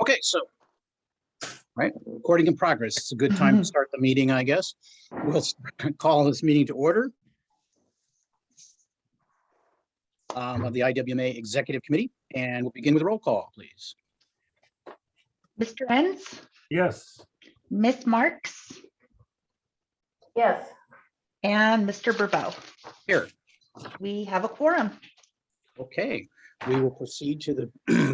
Okay, so, right, recording in progress. It's a good time to start the meeting, I guess. We'll call this meeting to order of the IWMA Executive Committee, and we'll begin with a roll call, please. Mr. Enns? Yes. Miss Marks? Yes. And Mr. Burbow? Here. We have a quorum. Okay, we will proceed to the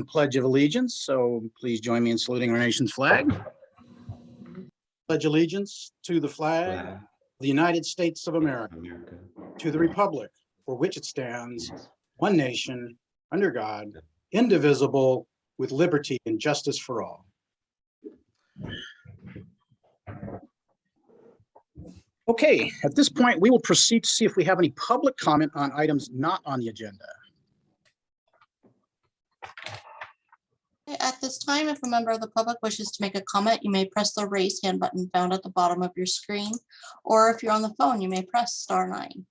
Pledge of Allegiance. So please join me in saluting our nation's flag. Pledge allegiance to the flag of the United States of America, to the republic for which it stands, one nation, under God, indivisible, with liberty and justice for all. Okay, at this point, we will proceed to see if we have any public comment on items not on the agenda. At this time, if a member of the public wishes to make a comment, you may press the raise hand button found at the bottom of your screen. Or if you're on the phone, you may press *9.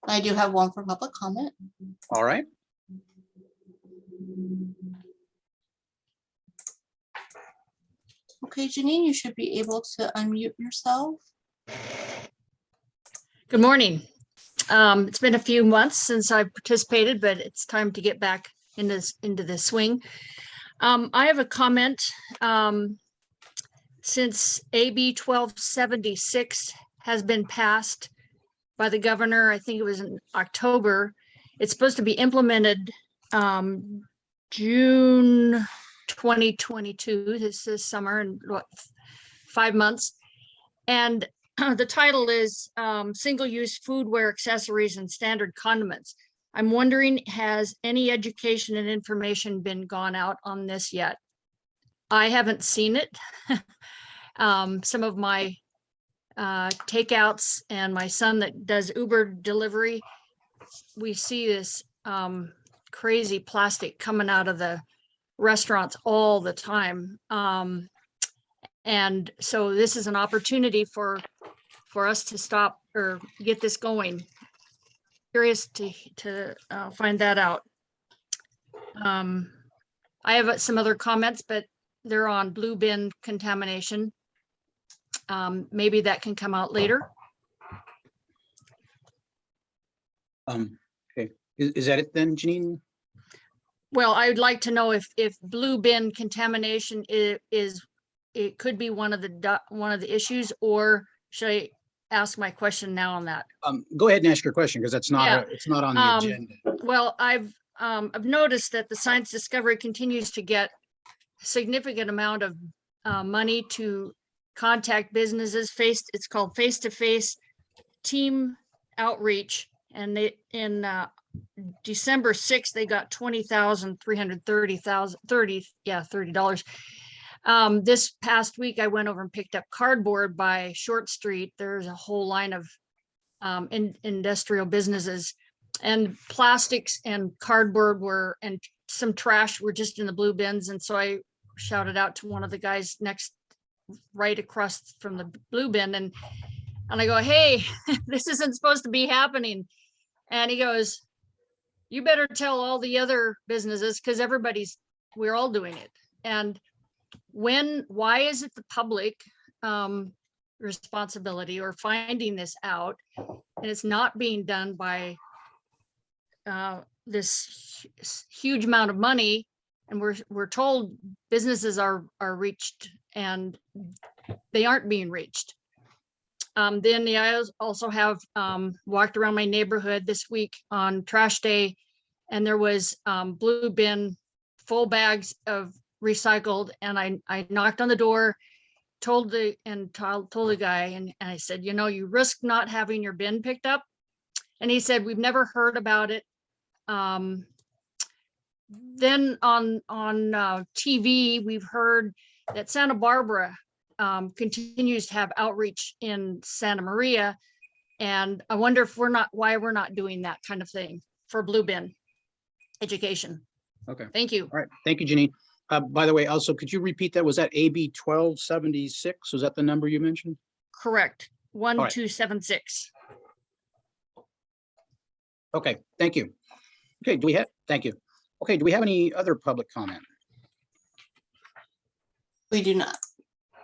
I do have one for public comment. All right. Okay, Janine, you should be able to unmute yourself. Good morning. It's been a few months since I participated, but it's time to get back into the swing. I have a comment. Since AB 1276 has been passed by the governor, I think it was in October, it's supposed to be implemented June 2022, this is summer, and what, 5 months. And the title is Single-Use Foodware Accessories and Standard Condiments. I'm wondering, has any education and information been gone out on this yet? I haven't seen it. Some of my takeouts and my son that does Uber delivery, we see this crazy plastic coming out of the restaurants all the time. And so this is an opportunity for us to stop or get this going. Curious to find that out. I have some other comments, but they're on blue bin contamination. Maybe that can come out later. Okay, is that it then, Janine? Well, I would like to know if blue bin contamination is it could be one of the issues, or should I ask my question now on that? Go ahead and ask your question, because that's not it's not on the agenda. Well, I've noticed that the science discovery continues to get a significant amount of money to contact businesses. It's called face-to-face team outreach, and they in December 6th they got $20,330. This past week I went over and picked up cardboard by Short Street. There's a whole line of industrial businesses, and plastics and cardboard and some trash were just in the blue bins. And so I shouted out to one of the guys right across from the blue bin, and I go, hey, this isn't supposed to be happening. And he goes, you better tell all the other businesses, because we're all doing it. And why is it the public responsibility or finding this out, and it's not being done by this huge amount of money, and we're told businesses are reached, and they aren't being reached. Then I also have walked around my neighborhood this week on trash day, and there was blue bin full bags of recycled, and I knocked on the door, told the guy, and I said, you risk not having your bin picked up. And he said, we've never heard about it. Then on TV, we've heard that Santa Barbara continues to have outreach in Santa Maria, and I wonder if why we're not doing that kind of thing for blue bin education. Okay. Thank you. All right. Thank you, Janine. By the way, also, could you repeat that? Was that AB 1276? Was that the number you mentioned? Correct. 1276. Okay, thank you. Okay, thank you. Okay, do we have any other public comment? We do not.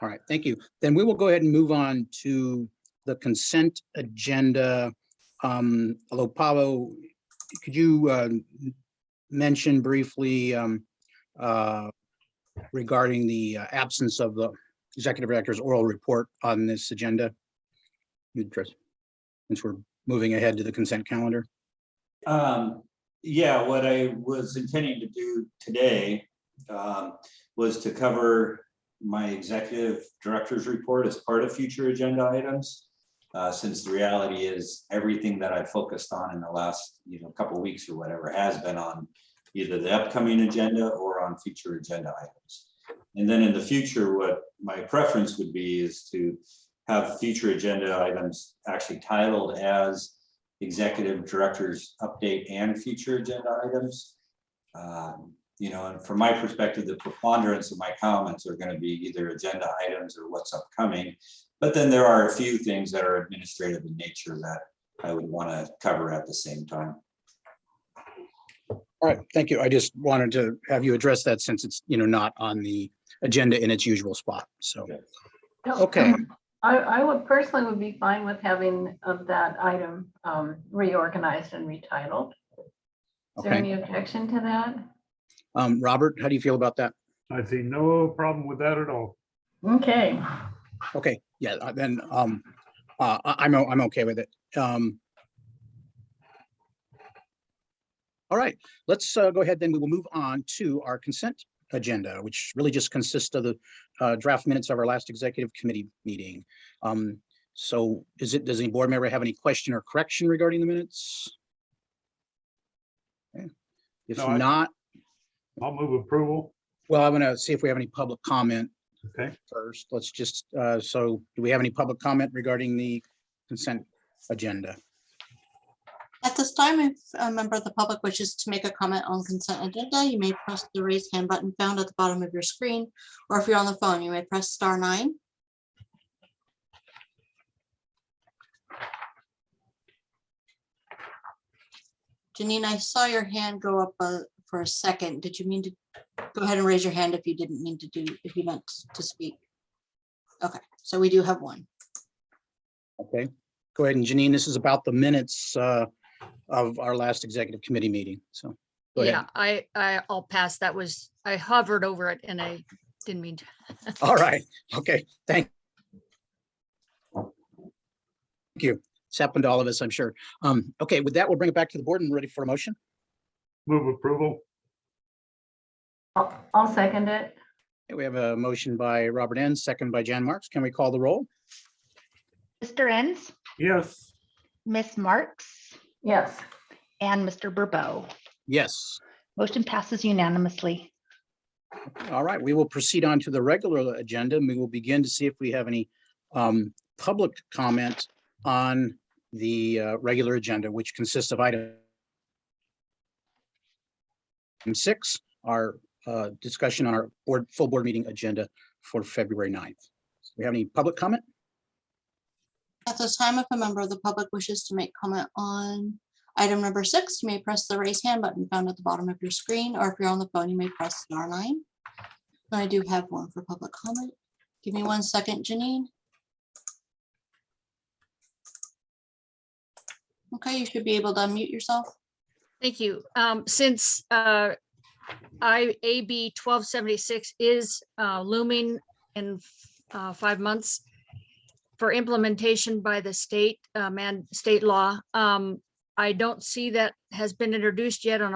All right, thank you. Then we will go ahead and move on to the consent agenda. Although Pablo, could you mention briefly regarding the absence of the executive director's oral report on this agenda? You'd address, since we're moving ahead to the consent calendar. Yeah, what I was intending to do today was to cover my executive director's report as part of future agenda items. Since the reality is everything that I focused on in the last couple of weeks or whatever has been on either the upcoming agenda or on future agenda items. And then in the future, what my preference would be is to have future agenda items actually titled as executive director's update and future agenda items. And from my perspective, the preponderance of my comments are going to be either agenda items or what's upcoming. But then there are a few things that are administrative in nature that I would want to cover at the same time. All right, thank you. I just wanted to have you address that since it's, not on the agenda in its usual spot. So, okay. I would personally be fine with having that item reorganized and retitled. Is there any objection to that? Robert, how do you feel about that? I see no problem with that at all. Okay. Okay, yeah, then I'm okay with it. All right, let's go ahead. Then we will move on to our consent agenda, which really just consists of the draft minutes of our last executive committee meeting. So does any board member have any question or correction regarding the minutes? Okay. If No, not, I'll move approval. well, I'm gonna see if we have any public comment Okay. first. Let's just, so do we have any public comment regarding the consent agenda? At this time, if a member of the public wishes to make a comment on consent agenda, you may press the raise hand button found at the bottom of your screen, or if you're on the phone, you may press *9. Janine, I saw your hand go up for a second. Did you mean to go ahead and raise your hand if you didn't mean to if you meant to speak? Okay, so we do have one. Okay, go ahead. And Janine, this is about the minutes of our last executive committee meeting. So go ahead. Yeah, I'll pass. I hovered over it and I didn't mean to. All right. Okay. Thank you. It's happened to all of us, I'm sure. Okay, with that, we'll bring it back to the board and ready for a motion. Move approval. I'll second it. Okay, we have a motion by Robert Enns, second by Jan Marks. Can we call the roll? Mr. Enns, Yes. Miss Marks, Yes. and Mr. Burbow. Yes. Motion passes unanimously. All right, we will proceed on to the regular agenda, and we will begin to see if we have any public comment on the regular agenda, which consists of item 6, our discussion on our full board meeting agenda for February 9th. Do we have any public comment? At this time, if a member of the public wishes to make comment on item number 6, you may press the raise hand button found at the bottom of your screen, or if you're on the phone, you may press *9. I do have one for public comment. Give me 1 second, Janine. Okay, you should be able to unmute yourself. Thank you. Since AB 1276 is looming in 5 months for implementation by the state law, I don't see that has been introduced yet on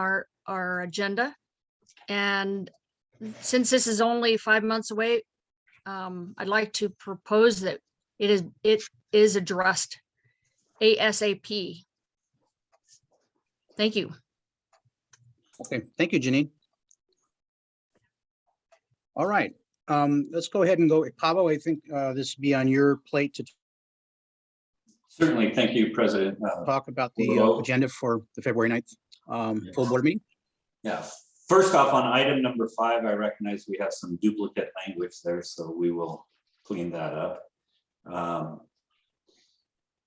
our agenda. And since this is only 5 months away, I'd like to propose that it is addressed ASAP. Thank you. Okay, thank you, Janine. All right, let's go ahead and go. Pablo, I think this will be on your plate to Certainly, thank you, President. talk about the Hello. agenda for the February 9th full board meeting. Yeah, first off, on item number 5, I recognize we have some duplicate language there, so we will clean that up.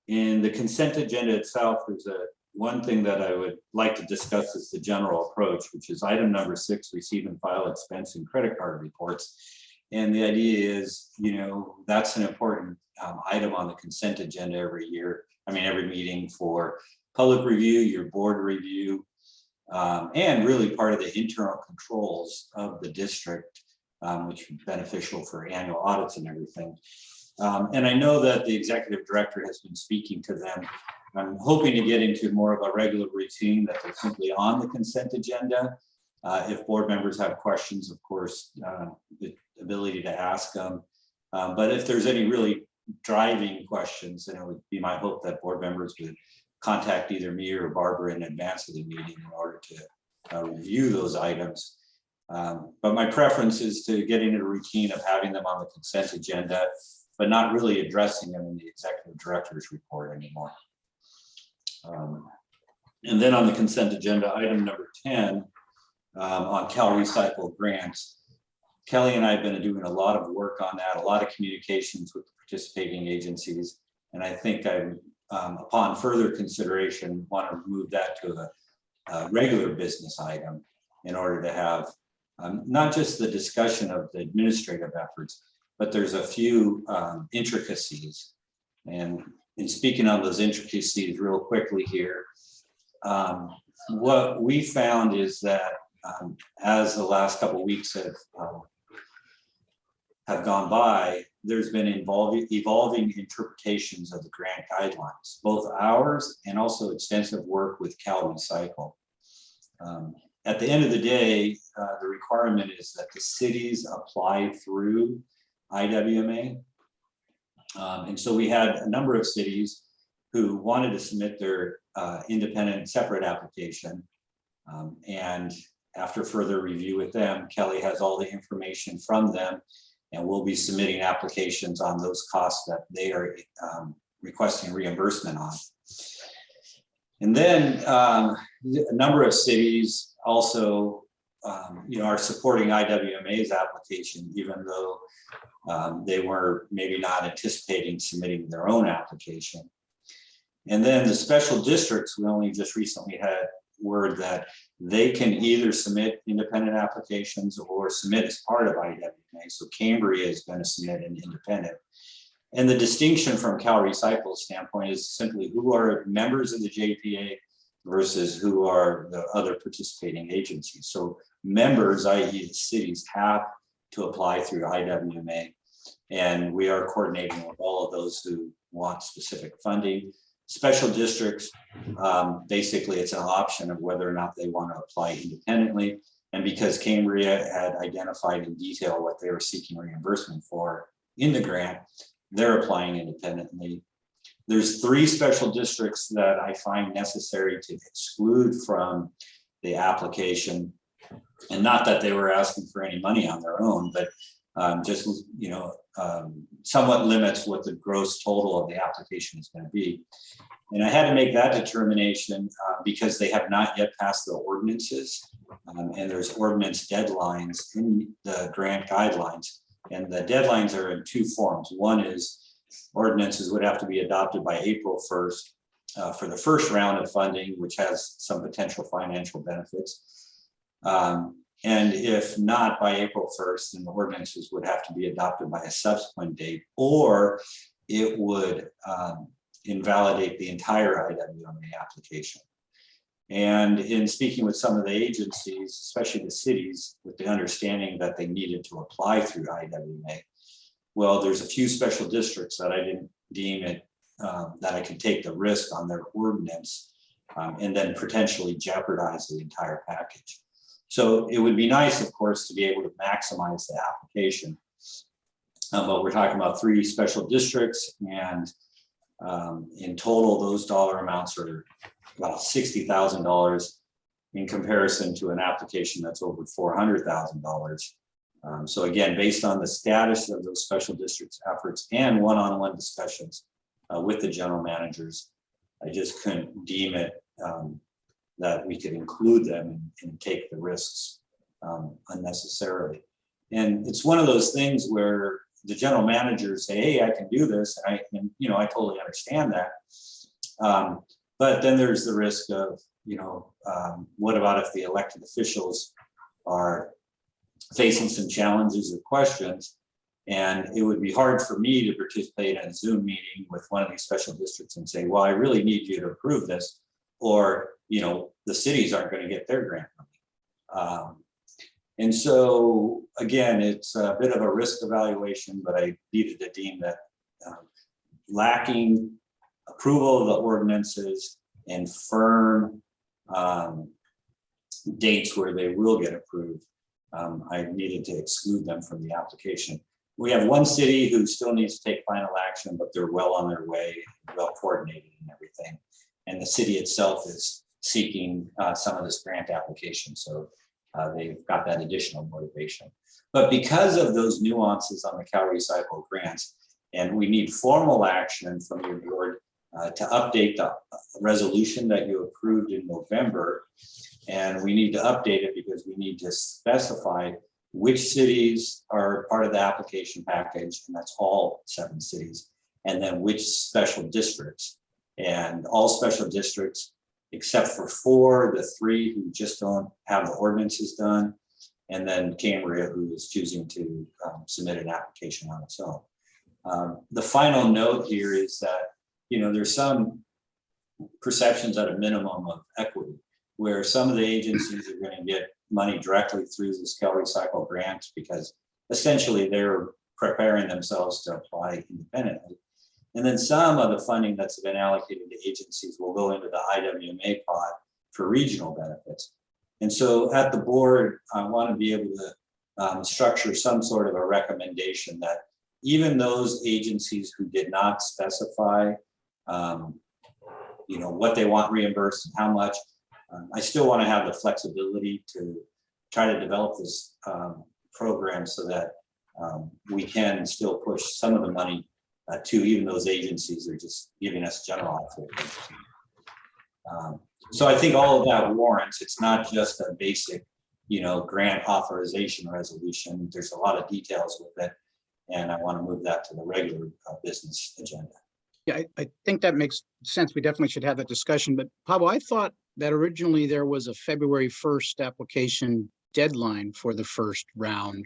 In the consent agenda itself, there's a one thing that I would like to discuss is the general approach, which is item number 6, receive and file expense and credit card reports. And the idea is, that's an important item on the consent agenda every year. I mean, every meeting for public review, your board review, and really part of the internal controls of the district, which is beneficial for annual audits and everything. And I know that the executive director has been speaking to them. I'm hoping to get into more of a regular routine that they're simply on the consent agenda. If board members have questions, of course, the ability to ask them. But if there's any really driving questions, then it would be my hope that board members would contact either me or Barbara in advance of the meeting in order to review those items. But my preference is to get into a routine of having them on the consent agenda, but not really addressing them in the executive director's report anymore. And then on the consent agenda, item number 10, on Cal Recycle grants. Kelly and I have been doing a lot of work on that, a lot of communications with the participating agencies. And I think I'm, upon further consideration, want to move that to a regular business item in order to have not just the discussion of the administrative efforts, but there's a few intricacies. And in speaking on those intricacies real quickly here, what we found is that as the last couple of weeks have gone by, there's been evolving interpretations of the grant guidelines, both ours and also extensive work with Cal Recycle. At the end of the day, the requirement is that the cities apply through IWMA. And so we had a number of cities who wanted to submit their independent separate application. And after further review with them, Kelly has all the information from them, and we'll be submitting applications on those costs that they are requesting reimbursement on. And then a number of cities also are supporting IWMA's application, even though they were maybe not anticipating submitting their own application. And then the special districts, we only just recently had word that they can either submit independent applications or submit as part of IWMA. So Cambria is going to submit an independent. And the distinction from Cal Recycle's standpoint is simply who are members of the JPA versus who are the other participating agencies. So members, i.e. the cities, have to apply through IWMA. And we are coordinating with all of those who want specific funding. Special districts, basically it's an option of whether or not they want to apply independently. And because Cambria had identified in detail what they were seeking reimbursement for in the grant, they're applying independently. There's 3 special districts that I find necessary to exclude from the application. And not that they were asking for any money on their own, but just, somewhat limits what the gross total of the application is going to be. And I had to make that determination because they have not yet passed the ordinances. And there's ordinance deadlines in the grant guidelines. And the deadlines are in 2 forms. One is ordinances would have to be adopted by April 1st for the first round of funding, which has some potential financial benefits. And if not by April 1st, then the ordinances would have to be adopted by a subsequent date, or it would invalidate the entire IWMA application. And in speaking with some of the agencies, especially the cities, with the understanding that they needed to apply through IWMA, well, there's a few special districts that I didn't deem it that I could take the risk on their ordinance and then potentially jeopardize the entire package. So it would be nice, of course, to be able to maximize the application. But we're talking about 3 special districts, and in total, those dollar amounts are about $60,000 in comparison to an application that's over $400,000. So again, based on the status of those special districts efforts and one-on-one discussions with the general managers, I just couldn't deem it that we could include them and take the risks unnecessarily. And it's one of those things where the general managers say, hey, I can do this. And I totally understand that. But then there's the risk of, what about if the elected officials are facing some challenges or questions? And it would be hard for me to participate in a Zoom meeting with one of these special districts and say, well, I really need you to approve this, or, the cities aren't going to get their grant money. And so, again, it's a bit of a risk evaluation, but I needed to deem that lacking approval of the ordinances and firm dates where they will get approved, I needed to exclude them from the application. We have one city who still needs to take final action, but they're well on their way, well coordinated and everything. And the city itself is seeking some of this grant application. So they've got that additional motivation. But because of those nuances on the CalRecycle grants, and we need formal action from your board to update the resolution that you approved in November. And we need to update it because we need to specify which cities are part of the application package, and that's all 7 cities, and then which special districts. And all special districts, except for 4, the 3 who just don't have the ordinances done, and then Cambria, who is choosing to submit an application on its own. The final note here is that, there's some perceptions at a minimum of equity, where some of the agencies are going to get money directly through this CalRecycle grant because essentially they're preparing themselves to apply independently. And then some of the funding that's been allocated to agencies will go into the IWMA pot for regional benefits. And so at the board, I want to be able to structure some sort of a recommendation that even those agencies who did not specify, what they want reimbursed and how much, I still want to have the flexibility to try to develop this program so that we can still push some of the money to even those agencies that are just giving us general authorization. So I think all of that warrants, it's not just a basic, grant authorization resolution. There's a lot of details with it. And I want to move that to the regular business agenda. Yeah, I think that makes sense. We definitely should have that discussion. But Pablo, I thought that originally there was a February 1st application deadline for the first round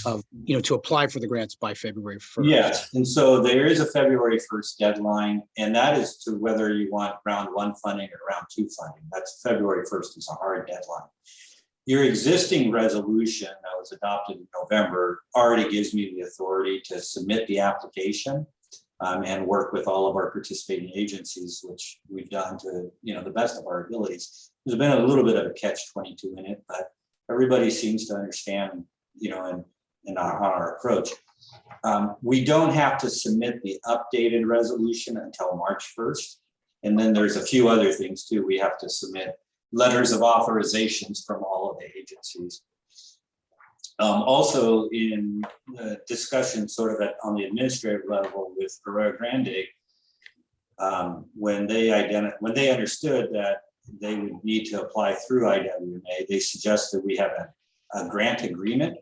of, to apply for the grants by February 1st. Yes, and so there is a February 1st deadline, and that is to whether you want round 1 funding or round 2 funding. That's February 1st is a hard deadline. Your existing resolution that was adopted in November already gives me the authority to submit the application and work with all of our participating agencies, which we've done to the best of our abilities. There's been a little bit of a catch-22 in it, but everybody seems to understand, in our approach. We don't have to submit the updated resolution until March 1st. And then there's a few other things too. We have to submit letters of authorizations from all of the agencies. Also in the discussion sort of on the administrative level with Arroyo Grande, when they understood that they would need to apply through IWMA, they suggested we have a grant agreement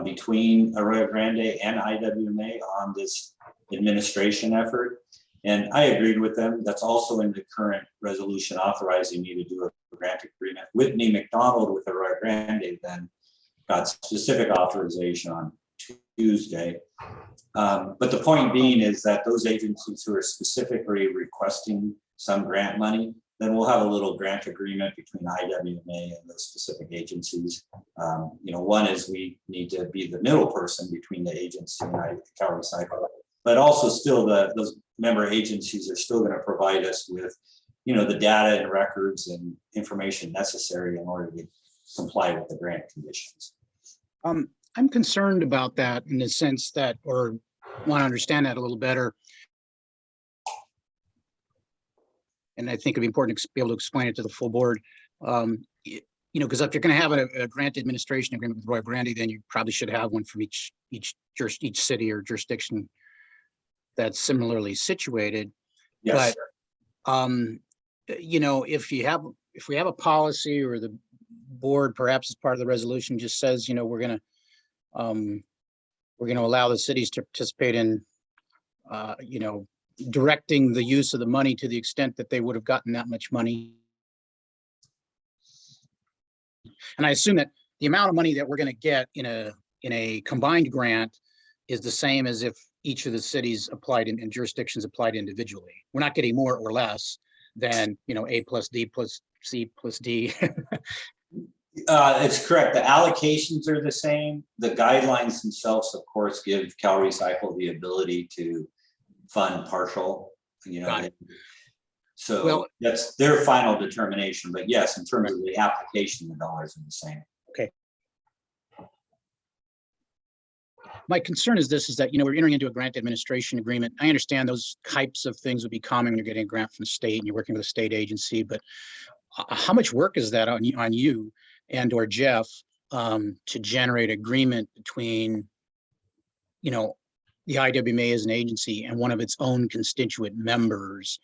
between Arroyo Grande and IWMA on this administration effort. And I agreed with them. That's also in the current resolution authorizing me to do a grant agreement. Whitney McDonald with Arroyo Grande then got specific authorization on Tuesday. But the point being is that those agencies who are specifically requesting some grant money, then we'll have a little grant agreement between IWMA and those specific agencies. One is we need to be the middle person between the agency and CalRecycle, but also still those member agencies are still going to provide us with, the data and records and information necessary in order to comply with the grant conditions. I'm concerned about that in the sense that, or want to understand that a little better. And I think it'd be important to be able to explain it to the full board. Because if you're going to have a grant administration agreement with Arroyo Grande, then you probably should have one from each city or jurisdiction that's similarly situated. Yes. But if we have a policy or the board, perhaps as part of the resolution, just says, we're going to allow the cities to participate in, directing the use of the money to the extent that they would have gotten that much money. And I assume that the amount of money that we're going to get in a combined grant is the same as if each of the cities applied and jurisdictions applied individually. We're not getting more or less than, A plus D plus C plus D. It's correct. The allocations are the same. The guidelines themselves, of course, give Cal Recycle the ability to fund partial, Got it. So Well- that's their final determination. But yes, in terms of the application, the dollars are the same. My concern is this, is that, we're entering into a grant administration agreement. I understand those types of things would be common when you're getting a grant from the state and you're working with a state agency, but how much work is that on you and or Jeff to generate agreement between, the IWMA as an agency and one of its own constituent members?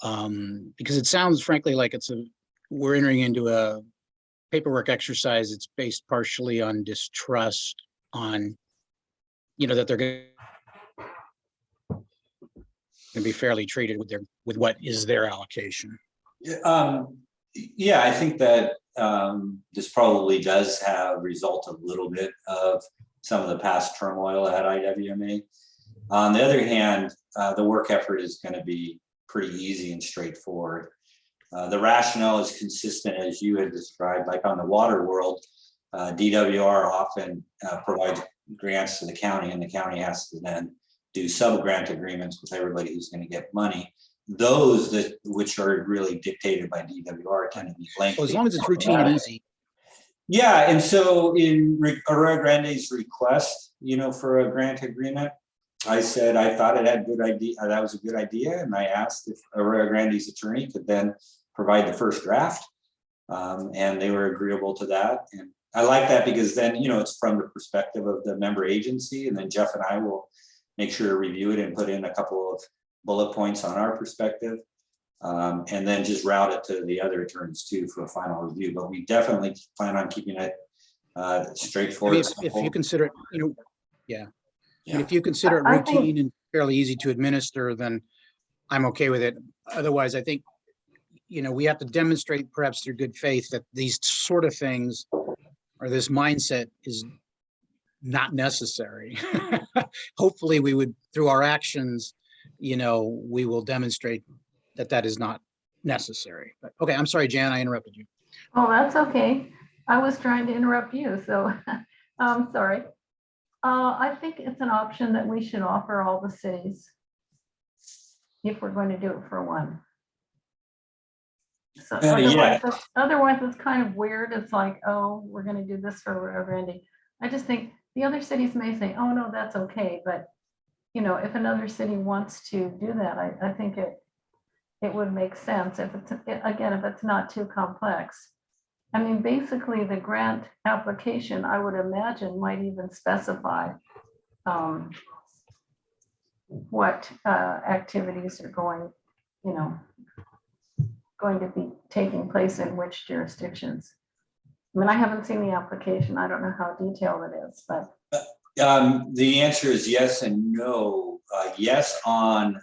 Because it sounds frankly like we're entering into a paperwork exercise. It's based partially on distrust on, that they're going to be fairly treated with what is their allocation. Yeah, I think that this probably does have result a little bit of some of the past turmoil at IWMA. On the other hand, the work effort is going to be pretty easy and straightforward. The rationale is consistent as you had described, like on the water world, DWR often provides grants to the county, and the county has to then do sub-grant agreements with everybody who's going to get money. Those which are really dictated by DWR tend to be lengthy. Well, as long as it's routine and easy. Yeah, and so in Arroyo Grande's request, for a grant agreement, I said I thought it had good idea. That was a good idea, and I asked if Arroyo Grande's attorney could then provide the first draft, and they were agreeable to that. And I like that because then it's from the perspective of the member agency, and then Jeff and I will make sure to review it and put in a couple of bullet points on our perspective, and then just route it to the other attorneys too for a final review. But we definitely plan on keeping it straightforward. If you consider it, Yeah. if you consider it I think- routine and fairly easy to administer, then I'm okay with it. Otherwise, I think, we have to demonstrate perhaps through good faith that these sort of things or this mindset is not necessary. Hopefully we would, through our actions, we will demonstrate that that is not necessary. But okay, I'm sorry, Jan, I interrupted you. Oh, that's okay. I was trying to interrupt you, so I'm sorry. I think it's an option that we should offer all the cities if we're going to do it for one. So Yeah. otherwise it's kind of weird. It's like, oh, we're going to do this for Randy. I just think the other cities may say, oh, no, that's okay. But, if another city wants to do that, I think it would make sense if it's not too complex. I mean, basically the grant application, I would imagine, might even specify what activities are going to be taking place in which jurisdictions. I mean, I haven't seen the application. I don't know how detailed it is, but. The answer is yes and no. Yes on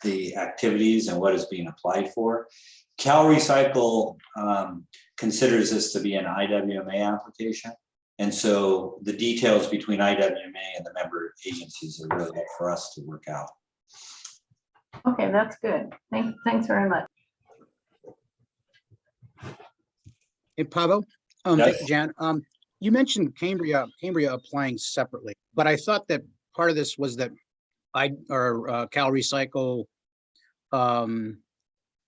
the activities and what is being applied for. Cal Recycle considers this to be an IWMA application. And so the details between IWMA and the member agencies are really up for us to work out. Okay, that's good. Thanks very much. Hey, Pablo, Yes. thank you, Jan. You mentioned Cambria applying separately, but I thought that part of this was that Cal Recycle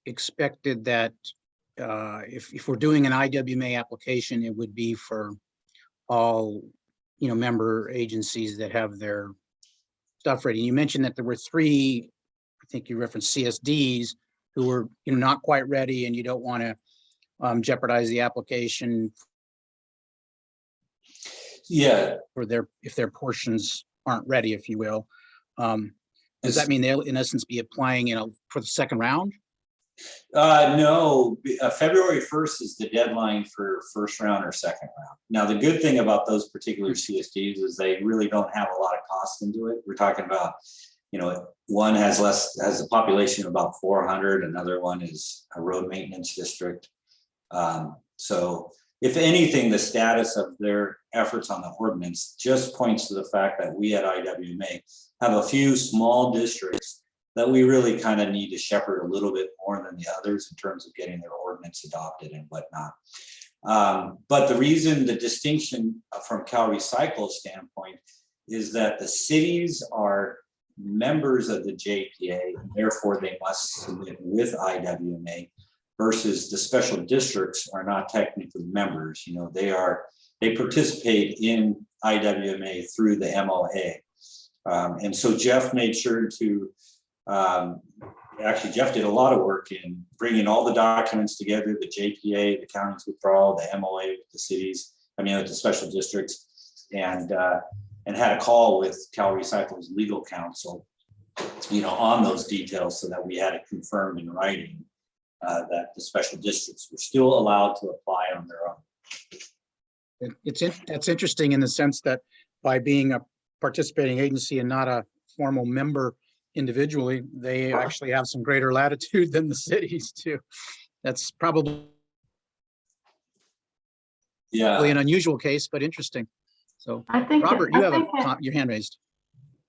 expected that if we're doing an IWMA application, it would be for all, member agencies that have their stuff ready. You mentioned that there were 3, I think you referenced CSDs who were, not quite ready, and you don't want to jeopardize the application. Yeah. For if their portions aren't ready, if you will. Does that mean they'll in essence be applying, for the second round? No, February 1st is the deadline for first round or second round. Now, the good thing about those particular CSDs is they really don't have a lot of cost into it. We're talking about one has a population of about 400, another one is a road maintenance district. So if anything, the status of their efforts on the ordinance just points to the fact that we at IWMA have a few small districts that we really kind of need to shepherd a little bit more than the others in terms of getting their ordinance adopted and whatnot. But the distinction from Cal Recycle's standpoint is that the cities are members of the JPA, and therefore they must submit with IWMA, versus the special districts are not technically members. They participate in IWMA through the MOA. And so Jeff made sure to, actually Jeff did a lot of work in bringing all the documents together, the JPA, the county's withdrawal, the MOA with the cities, with the special districts, and had a call with Cal Recycle's legal counsel, on those details, so that we had it confirmed in writing that the special districts were still allowed to apply on their own. That's interesting in the sense that by being a participating agency and not a formal member individually, they actually have some greater latitude than the cities too. That's probably an unusual case, but interesting. So I think, Robert, you have your hand raised.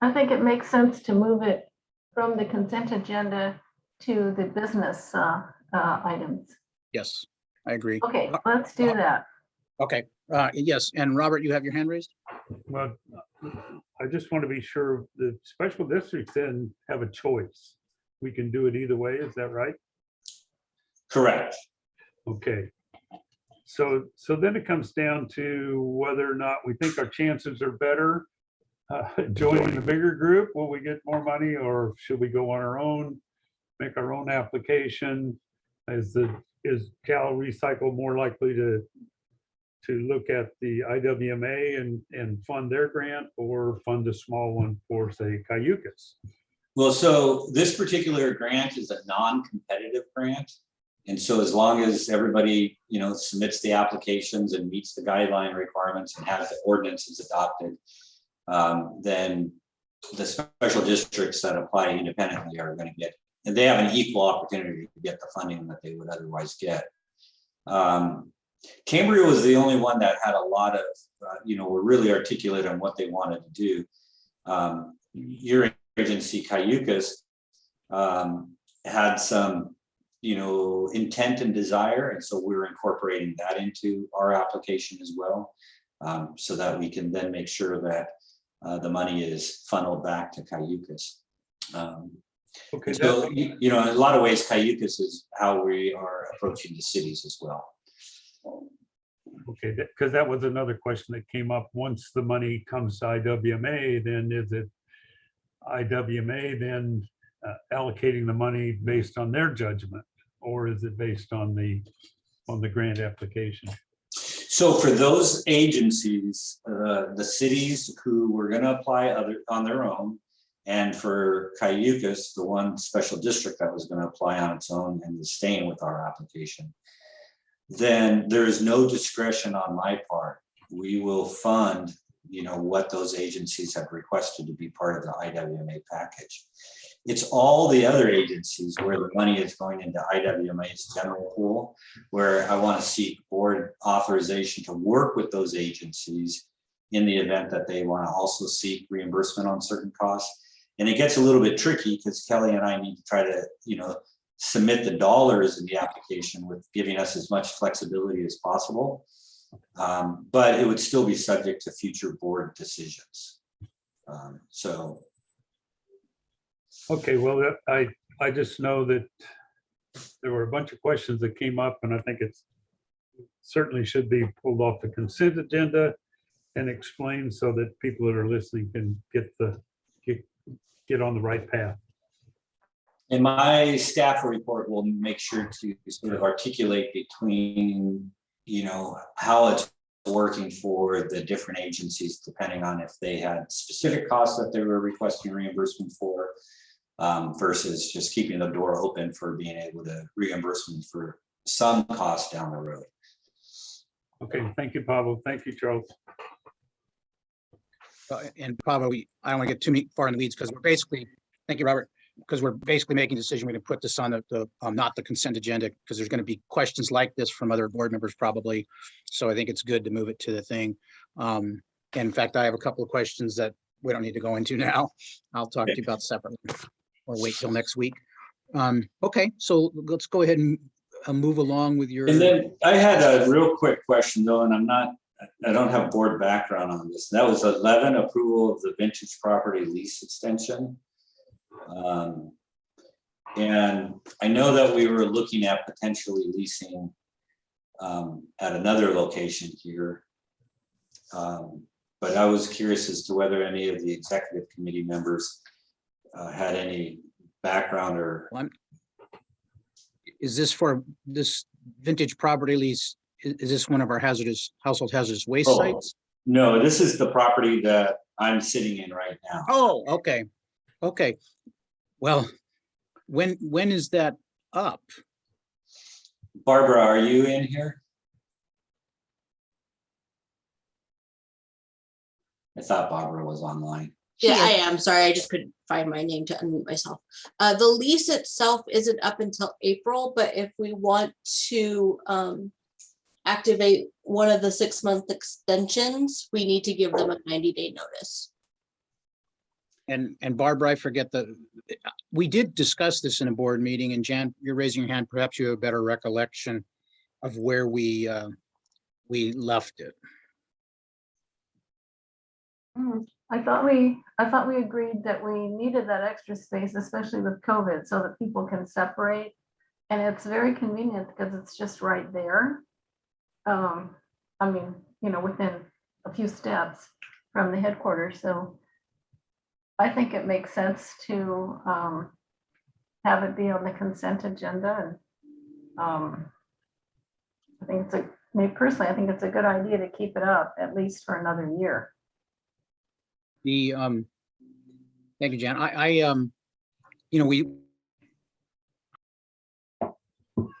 I think it makes sense to move it from the consent agenda to the business items. Yes, I agree. Okay, let's do that. Okay, yes, and Robert, you have your hand raised? Well, I just want to be sure the special districts then have a choice. We can do it either way, is that right? Correct. Okay. So then it comes down to whether or not we think our chances are better joining the bigger group. Will we get more money, or should we go on our own, make our own application? Is Cal Recycle more likely to look at the IWMA and fund their grant, or fund a small one for, say, Cayucas? Well, so this particular grant is a non-competitive grant. And so as long as everybody, submits the applications and meets the guideline requirements and has the ordinances adopted, then the special districts that apply independently are going to get, and they have an equal opportunity to get the funding that they would otherwise get. Cambria was the only one that had a lot of, were really articulate on what they wanted to do. Your agency, Cayucas, had some, intent and desire. And so we're incorporating that into our application as well, so that we can then make sure that the money is funneled back to Cayucas. Okay. So, in a lot of ways, Cayucas is how we are approaching the cities as well. Okay, because that was another question that came up. Once the money comes to IWMA, then is it IWMA then allocating the money based on their judgment, or is it based on the grant application? So for those agencies, the cities who were going to apply on their own, and for Cayucas, the one special district that was going to apply on its own and is staying with our application, then there is no discretion on my part. We will fund, what those agencies have requested to be part of the IWMA package. It's all the other agencies where the money is going into IWMA's general pool, where I want to seek board authorization to work with those agencies in the event that they want to also seek reimbursement on certain costs. And it gets a little bit tricky because Kelly and I need to try to, submit the dollars in the application with giving us as much flexibility as possible. But it would still be subject to future board decisions. Okay, well, I just know that there were a bunch of questions that came up, and I think it's certainly should be pulled off the consent agenda and explained so that people that are listening can get on the right path. And my staff report will make sure to sort of articulate between, how it's working for the different agencies, depending on if they had specific costs that they were requesting reimbursement for, versus just keeping the door open for being able to reimbursement for some costs down the road. Okay, thank you, Pablo. Thank you, Charles. And probably, I don't want to get too far in the weeds because we're basically Thank you, Robert. Because we're basically making a decision, we're going to put this on not the consent agenda, because there's going to be questions like this from other board members probably. So I think it's good to move it to the thing. And in fact, I have a couple of questions that we don't need to go into now. I'll talk to you about separately or wait till next week. Okay, so let's go ahead and move along with your. And then I had a real quick question though, and I don't have board background on this. That was 11, approval of the vintage property lease extension. And I know that we were looking at potentially leasing at another location here. But I was curious as to whether any of the executive committee members had any background or. Is this for this vintage property lease? Is this one of our household hazardous waste Oh, sites? no, this is the property that I'm sitting in right now. Oh, okay. Okay. Well, when is that up? Barbara, are you in here? I thought Barbara was online. Yeah, I Here. am. Sorry, I just couldn't find my name to unmute myself. The lease itself isn't up until April, but if we want to activate one of the 6-month extensions, we need to give them a 90-day notice. And Barbara, I forget we did discuss this in a board meeting, and Jan, you're raising your hand. Perhaps you have a better recollection of where we left it. I thought we agreed that we needed that extra space, especially with COVID, so that people can separate. And it's very convenient because it's just right there. I mean, within a few steps from the headquarters. So I think it makes sense to have it be on the consent agenda. And I think personally, I think it's a good idea to keep it up at least for another year. Thank you, Jan.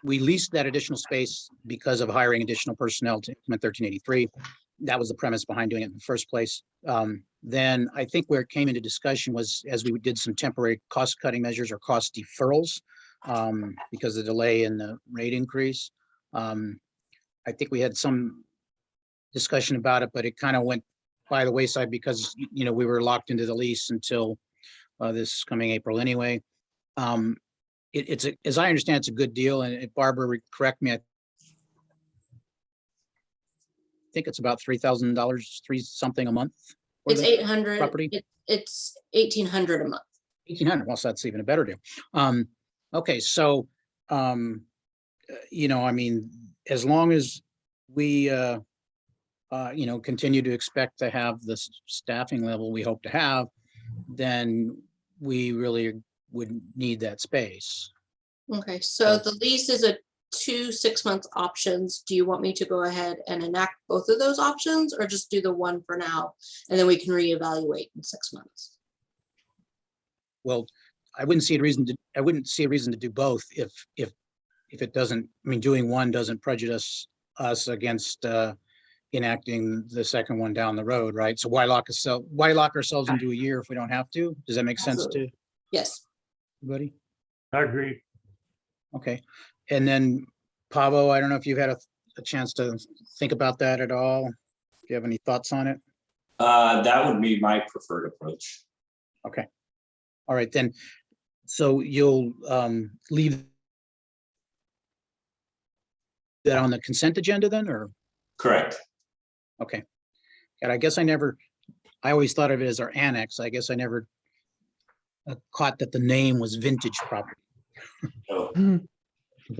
We leased that additional space because of hiring additional personnel to implement 1383. That was the premise behind doing it in the first place. Then I think where it came into discussion was as we did some temporary cost cutting measures or cost deferrals because of the delay in the rate increase. I think we had some discussion about it, but it kind of went by the wayside because, we were locked into the lease until this coming April anyway. As I understand, it's a good deal. And if Barbara, correct me, I think it's about $3,000, something a month. for It's the 800. property? It's 1,800 a month. 1,800. Well, so that's even a better deal. Okay, so, I mean, as long as we, continue to expect to have the staffing level we hope to have, then we really would need that space. Okay, so the lease is a 2 6-month options. Do you want me to go ahead and enact both of those options or just do the one for now? And then we can reevaluate in 6 months. Well, I wouldn't see a reason to do both if it doesn't, doing one doesn't prejudice us against enacting the second one down the road, right? So why lock ourselves into a year if we don't have to? Does that make sense to Yes. everybody? I agree. Okay, and then Pavo, I don't know if you've had a chance to think about that at all. Do you have any thoughts on it? That would be my preferred approach. Okay, all right then. So you'll leave that on the consent agenda then, or? Correct. Okay, and I guess I always thought of it as our annex. I guess I never caught that the name was vintage property. So,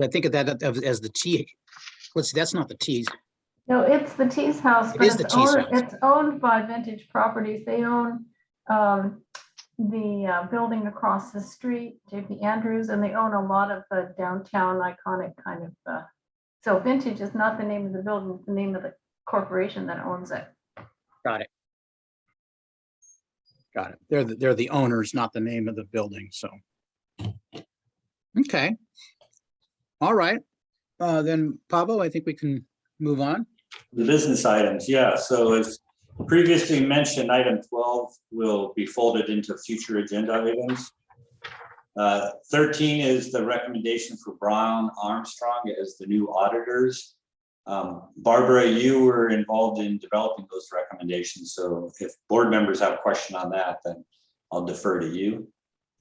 I think of that as the T. Let's see, that's not the T's. No, it's the Tees House, It but is the Tees House. it's owned by Vintage Properties. They own the building across the street, JP Andrews, and they own a lot of the downtown iconic kind of. So Vintage is not the name of the building, it's the name of the corporation that owns it. Got it. Got it. They're the owners, not the name of the building, so. Okay. All right. Then Pablo, I think we can move on. the business items, yeah. So as previously mentioned, item 12 will be folded into future agenda items. 13 is the recommendation for Brown Armstrong as the new auditors. Barbara, you were involved in developing those recommendations. So if board members have a question on that, then I'll defer to you.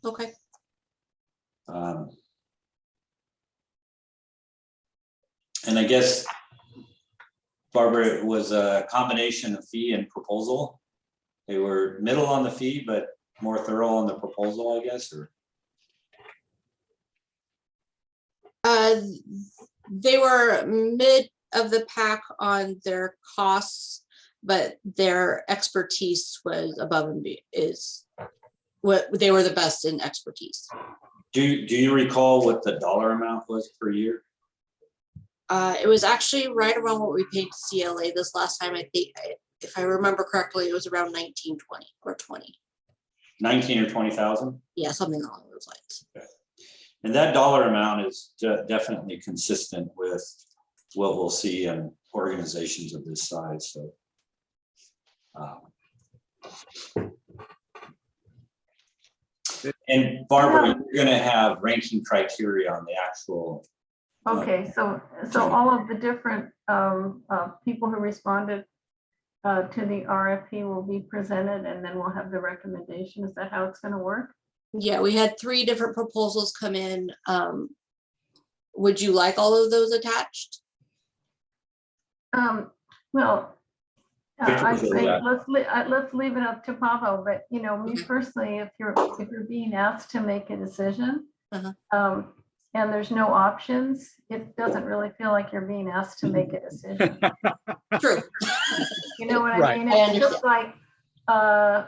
Okay. And I guess, Barbara, it was a combination of fee and proposal. They were middle on the fee, but more thorough on the proposal, I guess, or? They were mid of the pack on their costs, but their expertise was above and is what they were the best in expertise. Do you recall what the dollar amount was per year? It was actually right around what we paid CLA this last time. I think, if I remember correctly, it was around 1920 or 20. 19 or 20,000? Yeah, something along those lines. And that dollar amount is definitely consistent with what we'll see in organizations of this size. So, and Barbara, you're going to have ranking criteria on the actual. Okay, so all of the different people who responded to the RFP will be presented, and then we'll have the recommendation. Is that how it's going to work? Yeah, we had 3 different proposals come in. Would you like all of those attached? Well, Victor, I'd say yeah. let's leave it up to Pavo, but you know, me personally, if you're being asked to make a decision, and there's no options, it doesn't really feel like you're being asked to make a decision. True. You know what I Right. mean? I It's just like,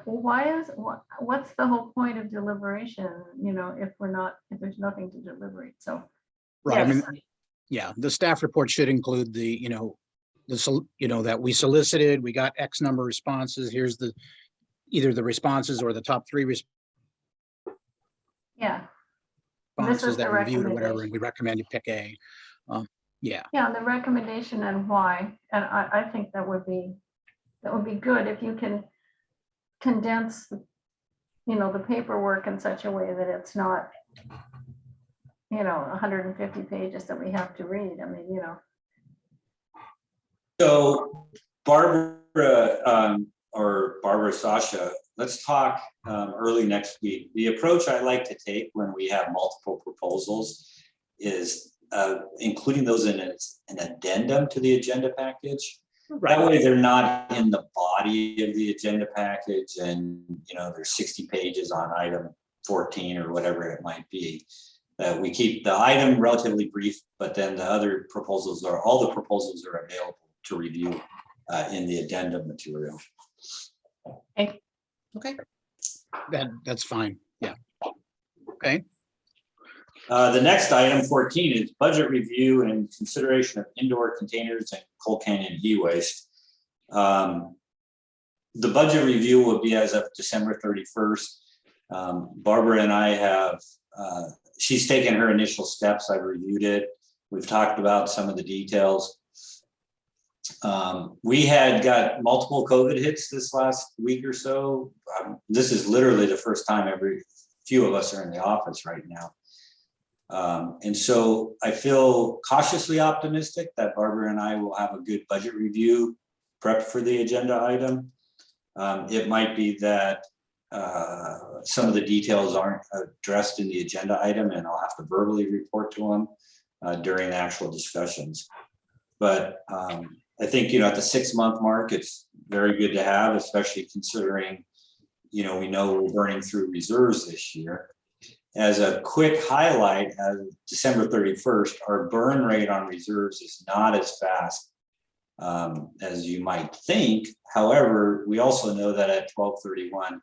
what's the whole point of deliberation? You know, if there's nothing to deliberate. So, Right. I mean, yes. yeah, the staff report should include the, that we solicited, we got X number of responses. Here's either the responses or the top 3 Yeah. This responses is the that we reviewed or whatever, and recommendation. we recommend you pick A. Yeah. Yeah, the recommendation and why. And I think that would be good if you can condense, the paperwork in such a way that it's not, 150 pages that we have to read. I mean, So Barbara or Barbara Sasha, let's talk early next week. The approach I like to take when we have multiple proposals is including those in an addendum to the agenda package. That way they're not in the body of the agenda package and, there's 60 pages on item 14 or whatever it might be. We keep the item relatively brief, but then all the proposals are available to review in the addendum material. Okay. That's fine. Yeah. Okay. The next item 14 is budget review and consideration of indoor containers and Coal Canyon e-waste. The budget review will be as of December 31st. Barbara and I have, she's taken her initial steps. I've reviewed it. We've talked about some of the details. We had got multiple COVID hits this last week or so. This is literally the first time every few of us are in the office right now. And so I feel cautiously optimistic that Barbara and I will have a good budget review prepped for the agenda item. It might be that some of the details aren't addressed in the agenda item and I'll have to verbally report to them during the actual discussions. But I think, at the 6-month mark, it's very good to have, especially considering, we know we're burning through reserves this year. As a quick highlight, as December 31st, our burn rate on reserves is not as fast as you might think. However, we also know that at 12/31,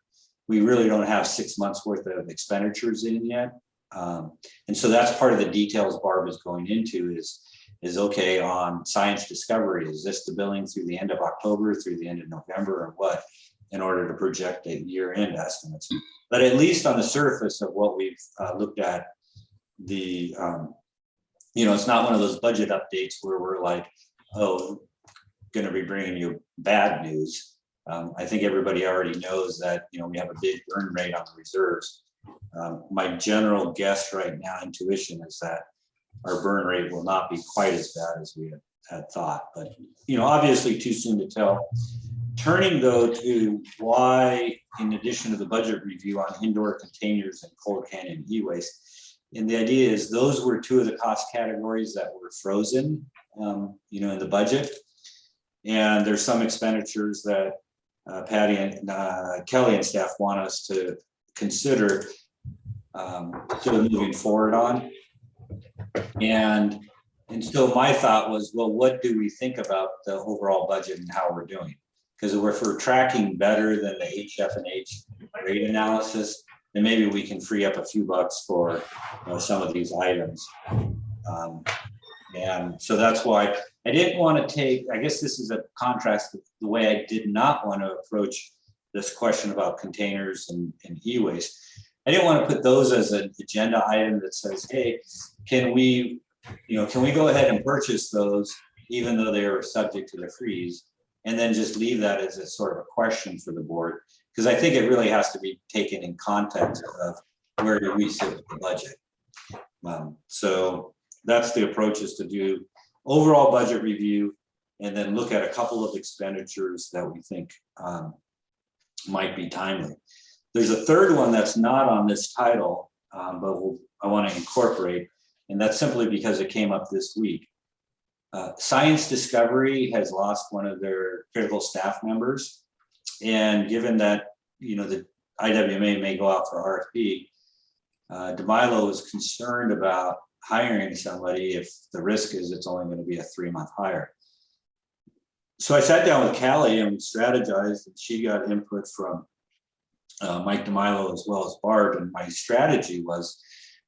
we really don't have 6 months worth of expenditures in yet. And so that's part of the details Barb is going into is okay, on science discovery, is this the billing through the end of October, through the end of November, or what, in order to project a year-end estimates. But at least on the surface of what we've looked at, it's not one of those budget updates where we're like, oh, going to be bringing you bad news. I think everybody already knows that, we have a big burn rate on the reserves. My general guess right now, intuition, is that our burn rate will not be quite as bad as we had thought, but, obviously too soon to tell. Turning though to why, in addition to the budget review on indoor containers and cold canyon e-waste, and the idea is those were two of the cost categories that were frozen, in the budget. And there's some expenditures that Patty and Kelly and staff want us to consider still moving forward on. And so my thought was, well, what do we think about the overall budget and how we're doing? Because if we're tracking better than the HF&H rate analysis, then maybe we can free up a few bucks for some of these items. And so that's why I didn't want to take, I guess this is a contrast with the way I did not want to approach this question about containers and e-waste. I didn't want to put those as an agenda item that says, hey, can we go ahead and purchase those even though they are subject to the freeze, and then just leave that as a sort of a question for the board, because I think it really has to be taken in context of where do we sit with the budget. So that's the approach, is to do overall budget review and then look at a couple of expenditures that we think might be timely. There's a third one that's not on this title, but I want to incorporate, and that's simply because it came up this week. Science Discovery has lost one of their critical staff members, and given that the IWMA may go out for RFP, DeMilo is concerned about hiring somebody if the risk is it's only going to be a 3-month hire. So I sat down with Callie and we strategized, and she got input from Mike DeMilo as well as Barb. And my strategy was,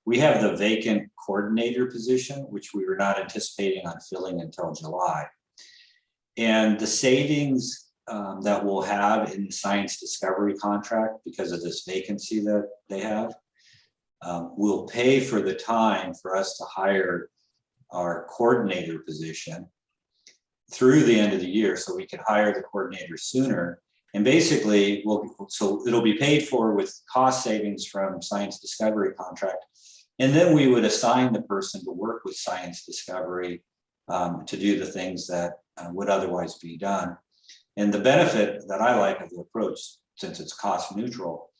we have the vacant coordinator position, which we were not anticipating on filling until July. And the savings that we'll have in the science discovery contract because of this vacancy that they have will pay for the time for us to hire our coordinator position through the end of the year, so we can hire the coordinator sooner. And basically, so it'll be paid for with cost savings from science discovery contract. And then we would assign the person to work with science discovery to do the things that would otherwise be done. And the benefit that I like of the approach, since it's cost neutral,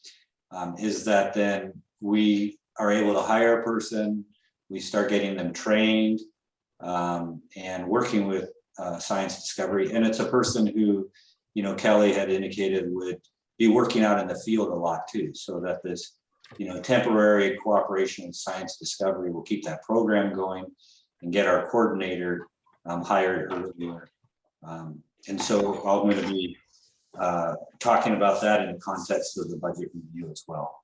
is that then we are able to hire a person, we start getting them trained and working with science discovery. And it's a person who, Kelly had indicated would be working out in the field a lot too, so that this, temporary cooperation with science discovery will keep that program going and get our coordinator hired earlier. And so I'm going to be talking about that in the context of the budget review as well.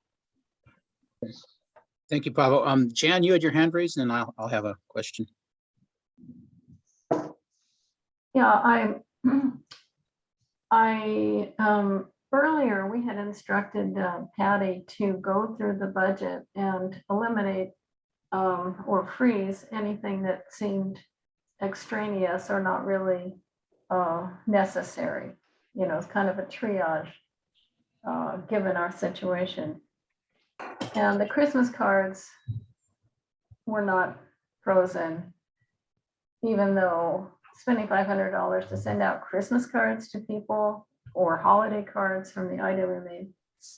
Thank you, Pavel. Jan, you had your hand raised, and I'll have a question. Yeah, earlier we had instructed Patty to go through the budget and eliminate or freeze anything that seemed extraneous or not really necessary. It's kind of a triage given our situation. And the Christmas cards were not frozen, even though spending $500 to send out Christmas cards to people or holiday cards from the IWMA,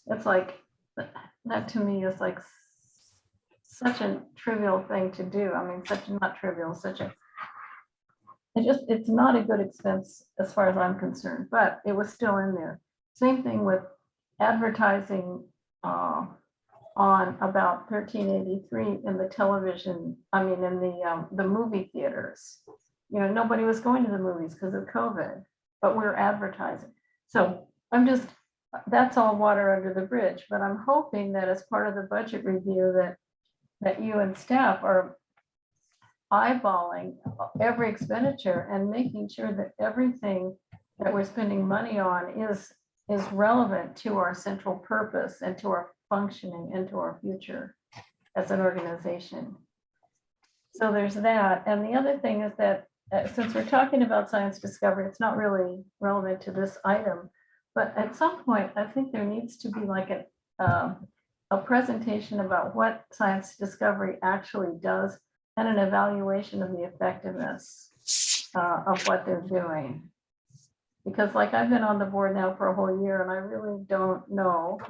it's like, that to me is like such a trivial thing to do. I mean, not trivial, it's not a good expense as far as I'm concerned, but it was still in there. Same thing with advertising on about 1383 in the television, in the movie theaters. Nobody was going to the movies because of COVID, but we're advertising. So that's all water under the bridge, but I'm hoping that as part of the budget review that you and staff are eyeballing every expenditure and making sure that everything that we're spending money on is relevant to our central purpose and to our functioning and to our future as an organization. So there's that. And the other thing is that since we're talking about science discovery, it's not really relevant to this item, but at some point, I think there needs to be like a presentation about what science discovery actually does and an evaluation of the effectiveness of what they're doing. Because like I've been on the board now for a whole year and I really don't know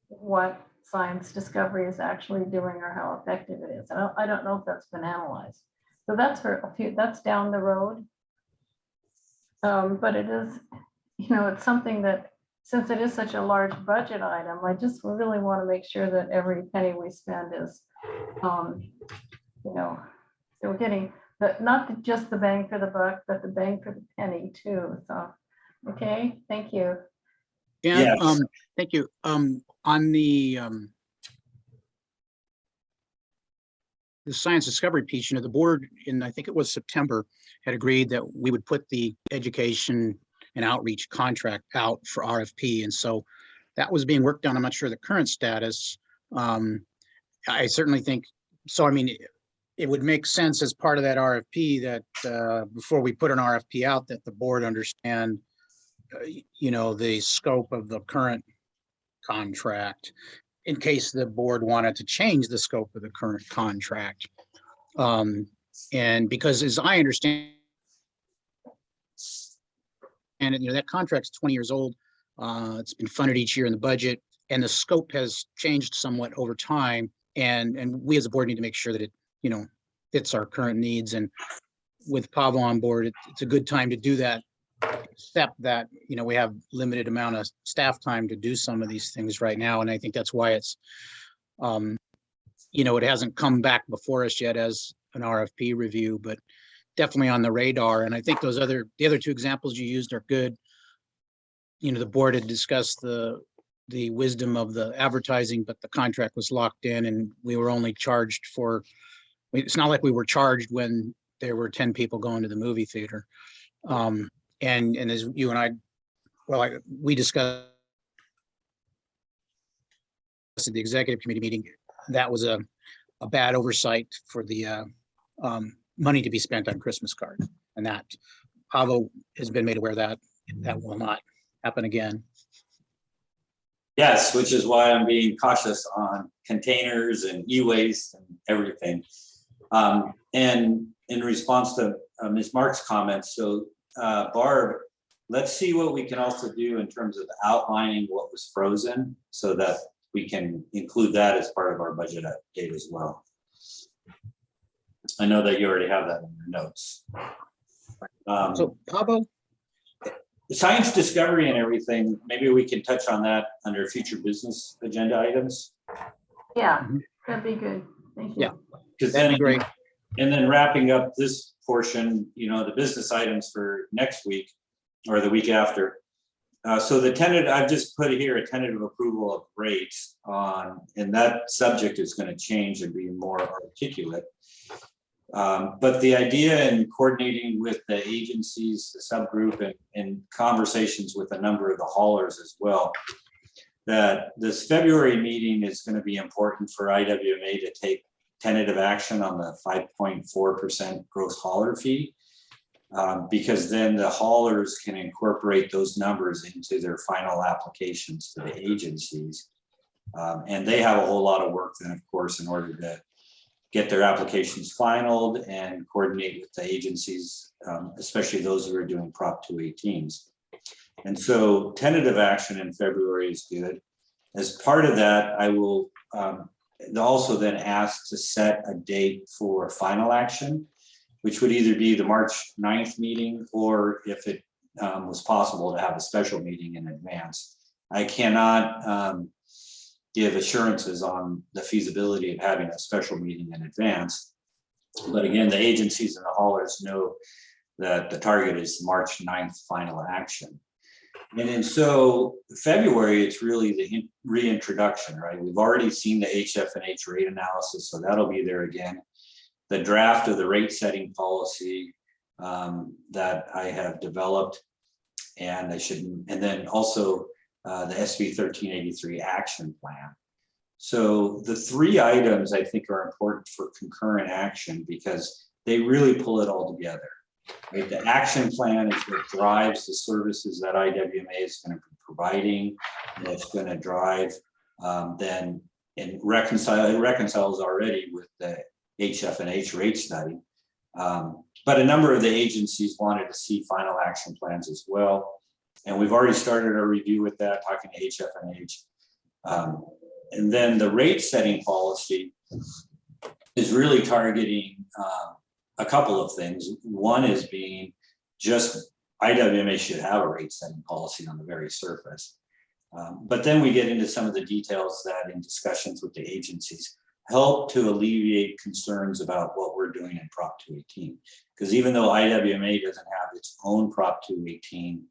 what science discovery is actually doing or how effective it is. I don't know if that's been analyzed. So that's for a few, that's down the road. But it is, it's something that, since it is such a large budget item, I just really want to make sure that every penny we spend is, that we're getting not just the bang for the buck, but the bang for the penny too. So, okay, thank you. Yeah, Yes. thank you. On the science discovery piece, the board in, I think it was September, had agreed that we would put the education and outreach contract out for RFP. And so that was being worked on. I'm not sure the current status. I certainly think, so I mean, it would make sense as part of that RFP that before we put an RFP out, that the board understand, the scope of the current contract in case the board wanted to change the scope of the current contract. And because as I understand, and that contract's 20 years old, it's been funded each year in the budget, and the scope has changed somewhat over time. And we as a board need to make sure that it, fits our current needs. And with Pavel on board, it's a good time to do that, except that, we have limited amount of staff time to do some of these things right now. And I think that's why it's, it hasn't come back before us yet as an RFP review, but definitely on the radar. And I think the other two examples you used are good. The board had discussed the wisdom of the advertising, but the contract was locked in and we were only charged for, it's not like we were charged when there were 10 people going to the movie theater. And as you and I, we discussed at the executive committee meeting, that was a bad oversight for the money to be spent on Christmas cards. And that Pavel has been made aware that will not happen again. Yes, which is why I'm being cautious on containers and e-waste and everything. And in response to Ms. Mark's comments, so Barb, let's see what we can also do in terms of outlining what was frozen so that we can include that as part of our budget update as well. I know that you already have that in your notes. So Pavel, Science discovery and everything, maybe we can touch on that under future business agenda items. Yeah, that'd be good. Thank you. Yeah. Because that'd then, be great. and then wrapping up this portion, the business items for next week or the week after. So the tentative, I've just put here a tentative approval of rates on, and that subject is going to change and be more articulate. But the idea in coordinating with the agencies, the subgroup, and conversations with a number of the haulers as well, that this February meeting is going to be important for IWMA to take tentative action on the 5.4% gross hauler fee, because then the haulers can incorporate those numbers into their final applications to the agencies. And they have a whole lot of work then, of course, in order to get their applications finalized and coordinate with the agencies, especially those who are doing Prop 218s. And so tentative action in February is good. As part of that, I will also then ask to set a date for final action, which would either be the March 9th meeting, or if it was possible to have a special meeting in advance. I cannot give assurances on the feasibility of having a special meeting in advance. But again, the agencies and the haulers know that the target is March 9th final action. And then so February, it's really the reintroduction, right? We've already seen the HF&H rate analysis, so that'll be there again. The draft of the rate setting policy that I have developed, and then also the SB 1383 action plan. So the three items I think are important for concurrent action because they really pull it all together. Right? The action plan is what drives the services that IWMA is going to be providing, and it's going to drive then and it reconciles already with the HF&H rate study. But a number of the agencies wanted to see final action plans as well. And we've already started a review with that, talking to HF&H. And then the rate setting policy is really targeting a couple of things. One is being just IWMA should have a rate setting policy on the very surface. But then we get into some of the details that in discussions with the agencies help to alleviate concerns about what we're doing in Prop 218. Because even though IWMA doesn't have its own Prop 218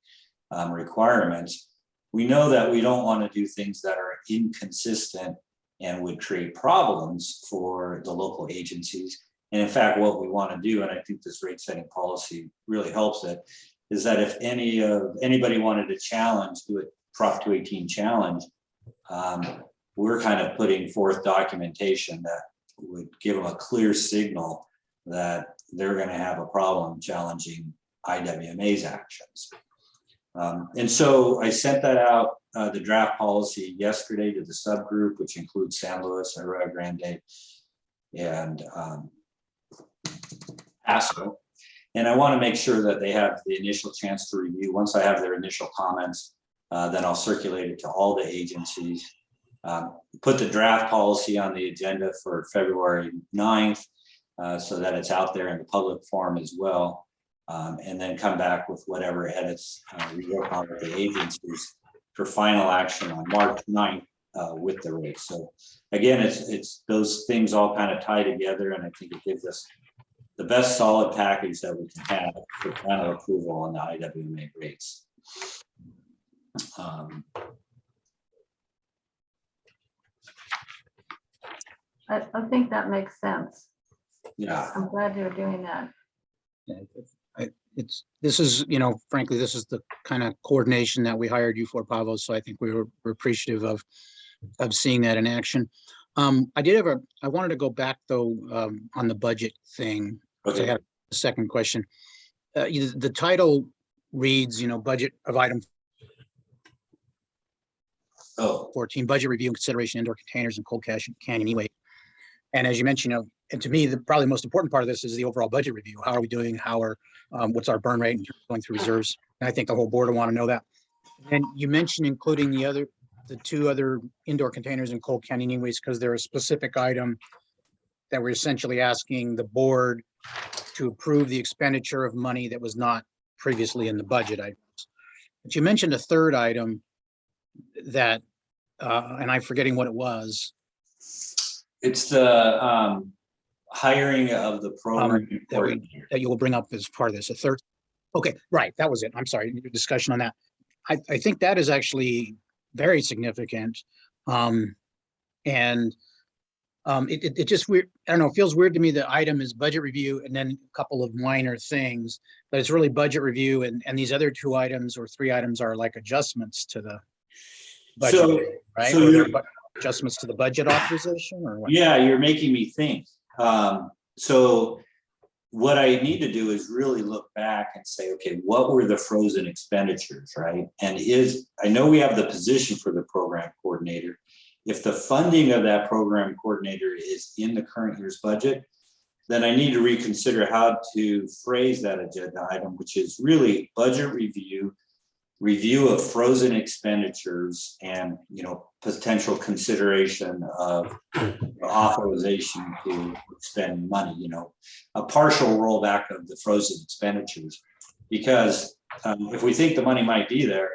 requirements, we know that we don't want to do things that are inconsistent and would create problems for the local agencies. And in fact, what we want to do, and I think this rate setting policy really helps it, is that if anybody wanted to do a Prop 218 challenge, we're kind of putting forth documentation that would give them a clear signal that they're going to have a problem challenging IWMA's actions. And so I sent that out, the draft policy yesterday to the subgroup, which includes San Luis and Rio Grande and Paso. And I want to make sure that they have the initial chance to review. Once I have their initial comments, then I'll circulate it to all the agencies. Put the draft policy on the agenda for February 9th so that it's out there in the public forum as well. And then come back with whatever edits we work on with the agencies for final action on March 9th with the rates. So again, it's those things all kind of tie together, and I think it gives us the best solid package that we can have for final approval on the IWMA rates. I think that makes sense. Yeah. I'm glad you're doing that. Yeah, this is, frankly, this is the kind of coordination that we hired you for, Pavo. So I think we're appreciative of seeing that in action. I wanted to go back though, on the budget thing. Okay. I have a second question. The title reads, budget of item 14, budget review and consideration indoor containers and cold canyon e-waste. And as you mentioned, and to me, the probably most important part of this is the overall budget review. How are we doing? What's our burn rate in terms of going through reserves? And I think the whole board will want to know that. And you mentioned including the two other indoor containers and cold canyon e-waste because they're a specific item that we're essentially asking the board to approve the expenditure of money that was not previously in the budget items. But you mentioned a third item that, and I'm forgetting what it was. It's the hiring of the program that you will bring up as part of this. A third. Okay, right. That was it. I'm sorry. Your discussion on that. I think that is actually very significant. It just weird. I don't know. It feels weird to me. The item is budget review and then a couple of minor things, but it's really budget review. And these other two items or three items are like adjustments to the budget, so, right? So or they're adjustments to the budget authorization or what? Yeah, you're making me think. So what I need to do is really look back and say, okay, what were the frozen expenditures, right? And I know we have the position for the program coordinator. If the funding of that program coordinator is in the current year's budget, then I need to reconsider how to phrase that agenda item, which is really budget review of frozen expenditures and potential consideration of authorization to spend money, a partial rollback of the frozen expenditures. Because if we think the money might be there,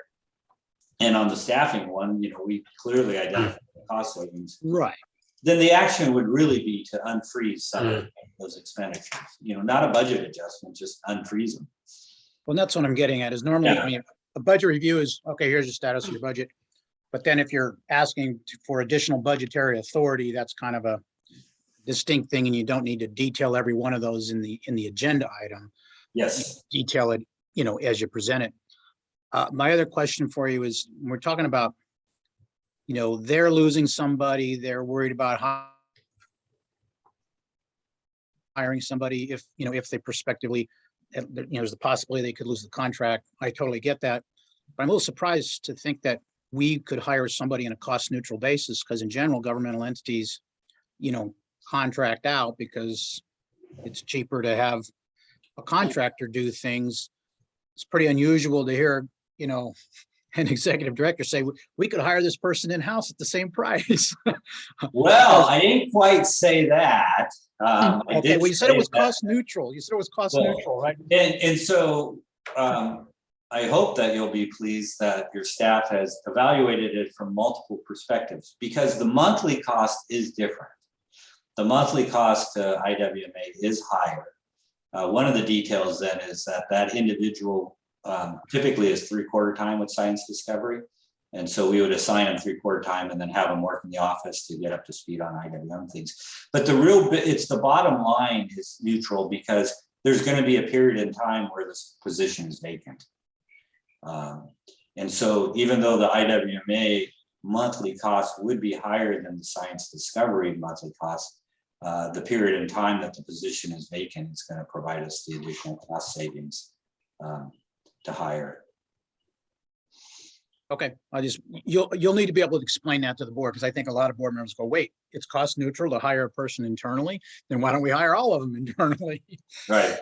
and on the staffing one, we clearly identify the cost savings. Right. Then the action would really be to unfreeze some of those expenditures, not a budget adjustment, just unfreeze them. Well, that's what I'm getting at is normally, Yeah. A budget review is, okay, here's the status of your budget. But then if you're asking for additional budgetary authority, that's kind of a distinct thing and you don't need to detail every one of those in the agenda item. Yes. Detail it, as you present it. My other question for you is, we're talking about, they're losing somebody, they're worried about hiring somebody if they prospectively, there's the possibility they could lose the contract. I totally get that. But I'm a little surprised to think that we could hire somebody on a cost neutral basis, because in general, governmental entities, contract out because it's cheaper to have a contractor do things. It's pretty unusual to hear, an executive director say, we could hire this person in-house at the same price. Well, I didn't quite say that. I Okay, did well, you said it say was that. cost neutral. You said it was cost Well, neutral, right? And so I hope that you'll be pleased that your staff has evaluated it from multiple perspectives, because the monthly cost is different. The monthly cost to IWMA is higher. One of the details then is that individual typically is 3/4 time with science discovery. And so we would assign them 3/4 time and then have them work in the office to get up to speed on IWM things. But it's the bottom line is neutral, because there's going to be a period in time where this position is vacant. And so even though the IWMA monthly cost would be higher than the science discovery monthly cost, the period in time that the position is vacant is going to provide us the additional cost savings to hire. Okay, you'll need to be able to explain that to the board, because I think a lot of board members go, wait, it's cost neutral to hire a person internally, then why don't we hire all of them internally? Right.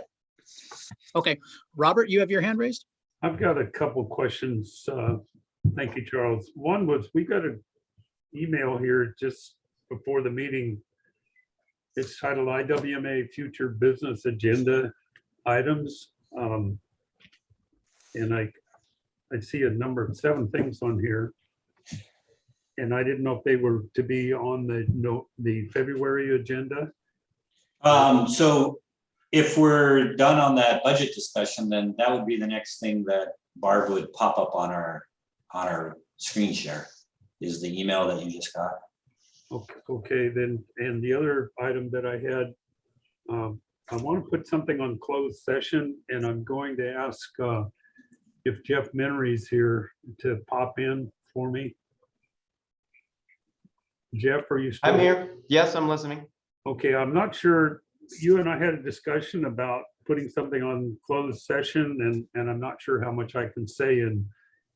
Okay, Robert, you have your hand raised? I've got a couple questions. Thank you, Charles. One was, we got an email here just before the meeting. It's titled IWMA Future Business Agenda Items. And I see a number of 7 things on here. And I didn't know if they were to be on the February agenda. So if we're done on that budget discussion, then that would be the next thing that Barb would pop up on our screen share, is the email that you just got. Okay, then, and the other item that I had, I want to put something on closed session, and I'm going to ask if Jeff Menery's here to pop in for me. Jeff, are you still? I'm here. Yes, I'm listening. Okay, I'm not sure. You and I had a discussion about putting something on closed session, and I'm not sure how much I can say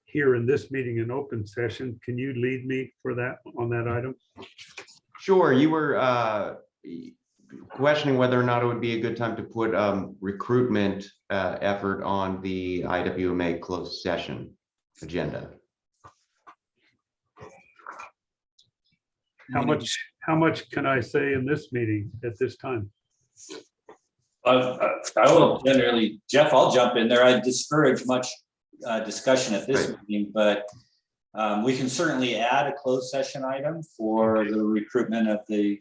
here in this meeting in open session. Can you lead me for that on that item? Sure. You were questioning whether or not it would be a good time to put recruitment effort on the IWMA closed session agenda. How much can I say in this meeting at this time? I will generally, Jeff, I'll jump in there. I discourage much discussion at this meeting, but we can certainly add a closed session item for the recruitment of the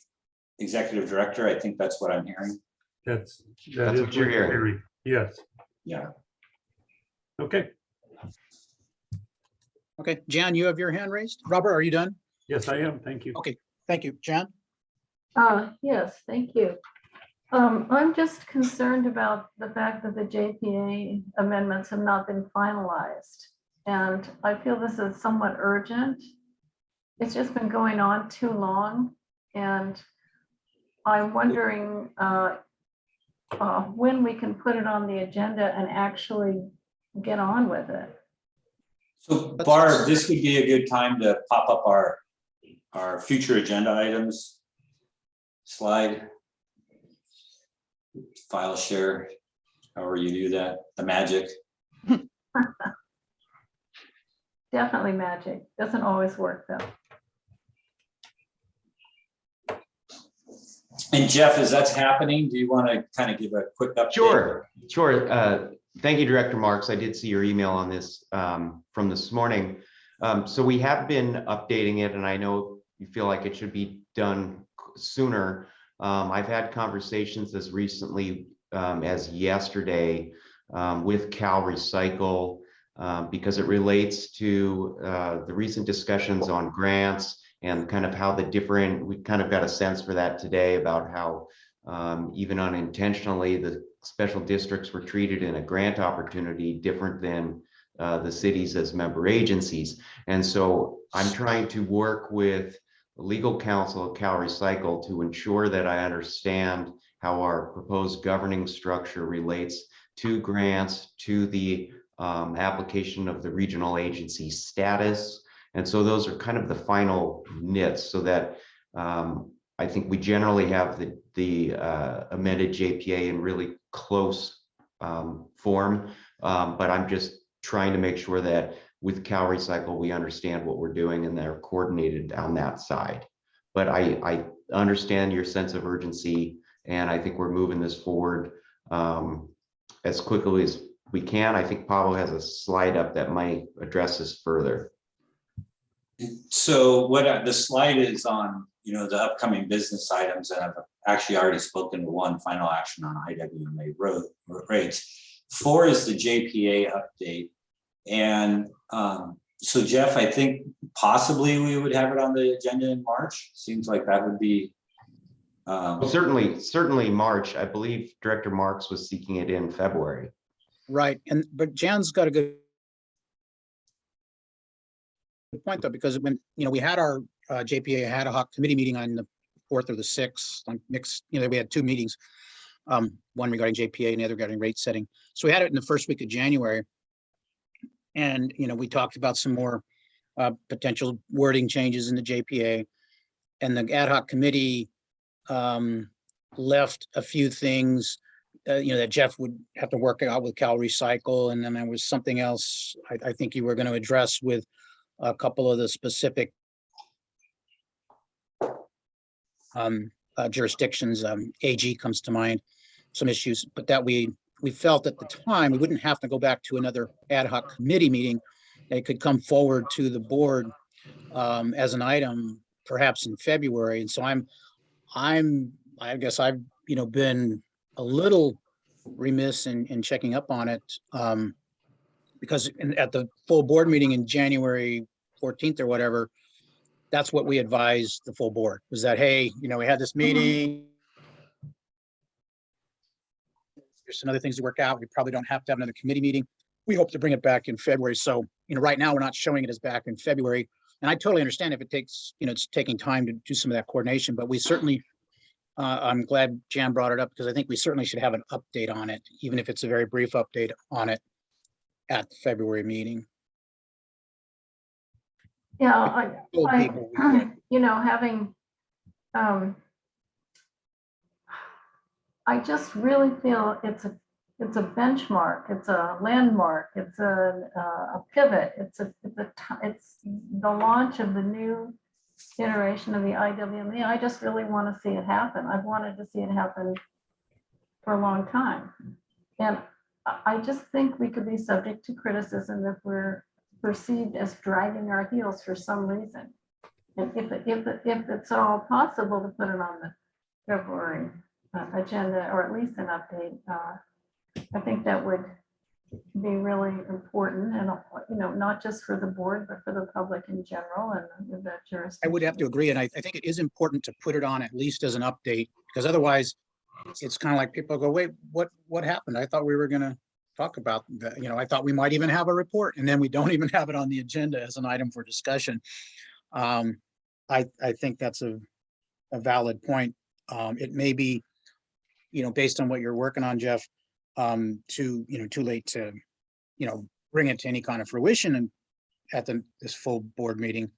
executive director. I think that's what I'm hearing. That's what you're hearing. Yes. Yeah. Okay. Okay, Jan, you have your hand raised? Robert, are you done? Yes, I am. Thank you. Okay, thank you. Jan? Yes, thank you. I'm just concerned about the fact that the JPA amendments have not been finalized. And I feel this is somewhat urgent. It's just been going on too long. And I'm wondering when we can put it on the agenda and actually get on with it. So Barb, this would be a good time to pop up our future agenda items slide. File share, however you do that, the magic. Definitely magic. Doesn't always work though. And Jeff, as that's happening, do you want to kind of give a quick update? Sure. Thank you, Director Marks. I did see your email on this from this morning. So we have been updating it, and I know you feel like it should be done sooner. I've had conversations as recently as yesterday with Cal Recycle because it relates to the recent discussions on grants and kind of how we kind of got a sense for that today about how even unintentionally the special districts were treated in a grant opportunity different than the cities as member agencies. And so I'm trying to work with legal counsel at Cal Recycle to ensure that I understand how our proposed governing structure relates to grants, to the application of the regional agency status. And so those are kind of the final nits, so that I think we generally have the amended JPA in really close form. But I'm just trying to make sure that with Cal Recycle, we understand what we're doing and they're coordinated on that side. But I understand your sense of urgency, and I think we're moving this forward as quickly as we can. I think Pablo has a slide up that might address this further. So what the slide is on, the upcoming business items, and I've actually already spoken to one final action on IWMA rates. 4 is the JPA update. And so Jeff, I think possibly we would have it on the agenda in March. Seems like that would be. Well, certainly March. I believe Director Marks was seeking it in February. Right, but Jan's got a good point though, because when, we had our JPA ad hoc committee meeting on the 4th or the 6th, on mixed, we had 2 meetings, one regarding JPA and the other regarding rate setting. So we had it in the first week of January. And, we talked about some more potential wording changes in the JPA, and the ad hoc committee left a few things, that Jeff would have to work out with Cal Recycle. And then there was something else I think you were going to address with a couple of the specific jurisdictions. AG comes to mind, some issues, but that we felt at the time we wouldn't have to go back to another ad hoc committee meeting. It could come forward to the board as an item, perhaps in February. And so I guess I've been a little remiss in checking up on it, because at the full board meeting in January 14th or whatever, that's what we advised the full board, was that, hey, we had this meeting. There's some other things to work out. We probably don't have to have another committee meeting. We hope to bring it back in February. So, right now we're not showing it as back in February. And I totally understand if it takes, it's taking time to do some of that coordination, but we certainly, I'm glad Jan brought it up, because I think we certainly should have an update on it, even if it's a very brief update on it at the February meeting. Yeah, Told people we could. having, I just really feel it's a benchmark, it's a landmark, it's a pivot, it's the launch of the new iteration of the IWMA. I just really want to see it happen. I've wanted to see it happen for a long time. And I just think we could be subject to criticism if we're perceived as dragging our heels for some reason. And if it's all possible to put it on the February agenda, or at least an update, I think that would be really important, and not just for the board, but for the public in general, and the jurisdiction. I would have to agree, and I think it is important to put it on at least as an update, because otherwise it's kind of like people go, wait, what happened? I thought we were going to talk about that. I thought we might even have a report, and then we don't even have it on the agenda as an item for discussion. I think that's a valid point. It may be, based on what you're working on, Jeff, too late to, bring it to any kind of fruition and at this full board meeting,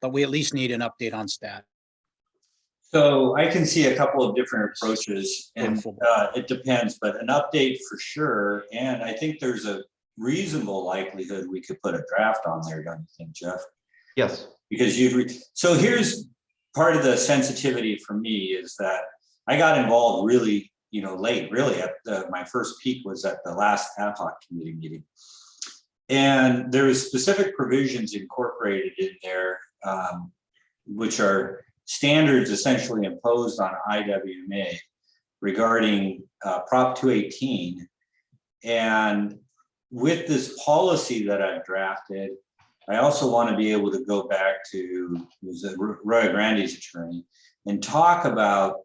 but we at least need an update on stat. So I can see a couple of different approaches, and it depends, but an update for sure. And I think there's a reasonable likelihood we could put a draft on there, don't you think, Jeff? Yes. Because so here's part of the sensitivity for me, is that I got involved really, late, really at my first peak was at the last ad hoc committee meeting. And there is specific provisions incorporated in there, which are standards essentially imposed on IWMA regarding Prop 218. And with this policy that I've drafted, I also want to be able to go back to Roy Grande's attorney and talk about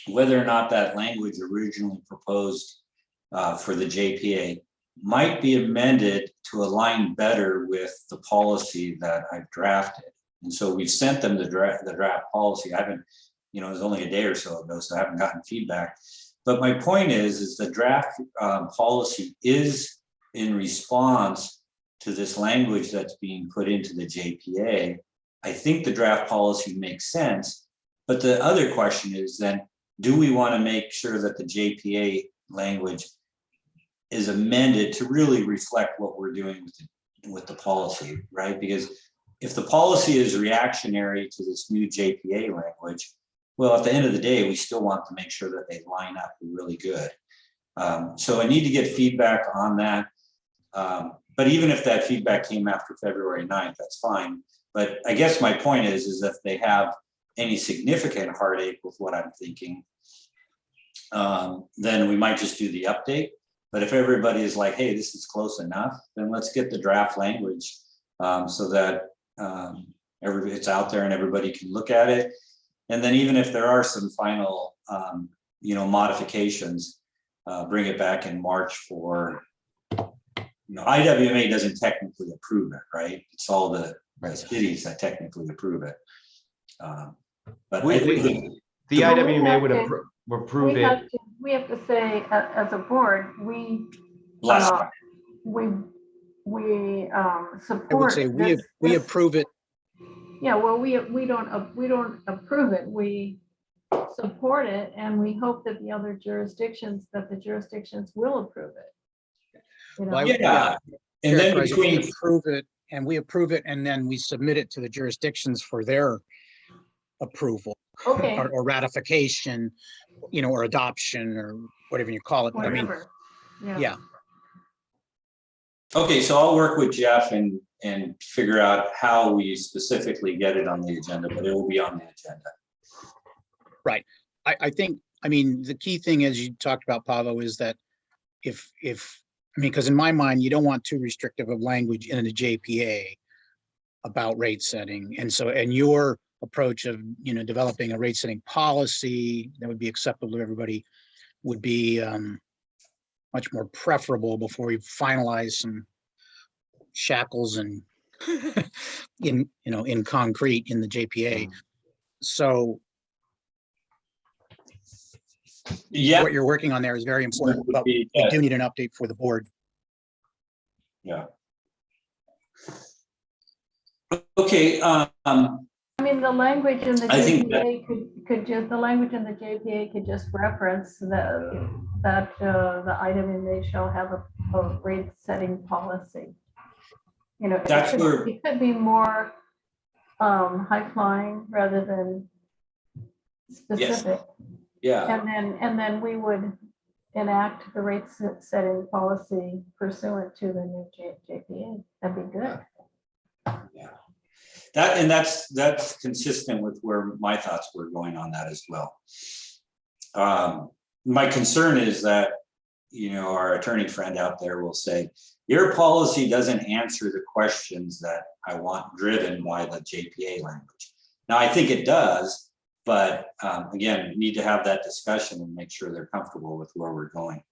whether or not that language originally proposed for the JPA might be amended to align better with the policy that I've drafted. And so we've sent them the draft policy. I haven't, it was only a day or so ago, so I haven't gotten feedback. But my point is the draft policy is in response to this language that's being put into the JPA, I think the draft policy makes sense. But the other question is then, do we want to make sure that the JPA language is amended to really reflect what we're doing with the policy, right? Because if the policy is reactionary to this new JPA language, well, at the end of the day, we still want to make sure that they line up really good. So I need to get feedback on that. But even if that feedback came after February 9th, that's fine. But I guess my point is if they have any significant heartache with what I'm thinking, then we might just do the update. But if everybody is like, hey, this is close enough, then let's get the draft language so that it's out there and everybody can look at it. And then even if there are some final, modifications, bring it back in March for, IWMA doesn't technically approve it, right? It's all the cities that technically approve it. But I think The Well, we IWMA have would to- approve We it. have to, we have to say, as a board, we last uh, we I would support say we this. approve it. Yeah, well, we don't approve it. We support it, and we hope that the other jurisdictions, will approve it. You know? Well, Yeah, and then characterize it, we between, approve it, and then we submit it to the jurisdictions for their approval Okay, or ratification, or adoption or whatever you call it. But I mean, whatever. yeah. okay, so I'll work with Jeff and figure out how we specifically get it on the agenda, but it will be on the agenda. I think, the key thing, as you talked about, Pavo, is that because in my mind, you don't want too restrictive of language in the JPA about rate setting. And your approach of, developing a rate setting policy that would be acceptable to everybody would be much more preferable before we finalize some shackles and in concrete in the JPA. So Yeah, what you're working on there is very important, but we do need an update for the board. yeah. Okay, The language in the I think JPA the language in the JPA could just reference that the IWMA shall have a rate setting policy. That's where- it could be more high flying rather than specific. yeah, And then we would enact the rate setting policy pursuant to the new JPA. That'd be good. yeah. That's consistent with where my thoughts were going on that as well. My concern is that, our attorney friend out there will say, your policy doesn't answer the questions that I want driven by the JPA language. Now, I think it does, but again, we need to have that discussion and make sure they're comfortable with where we're going.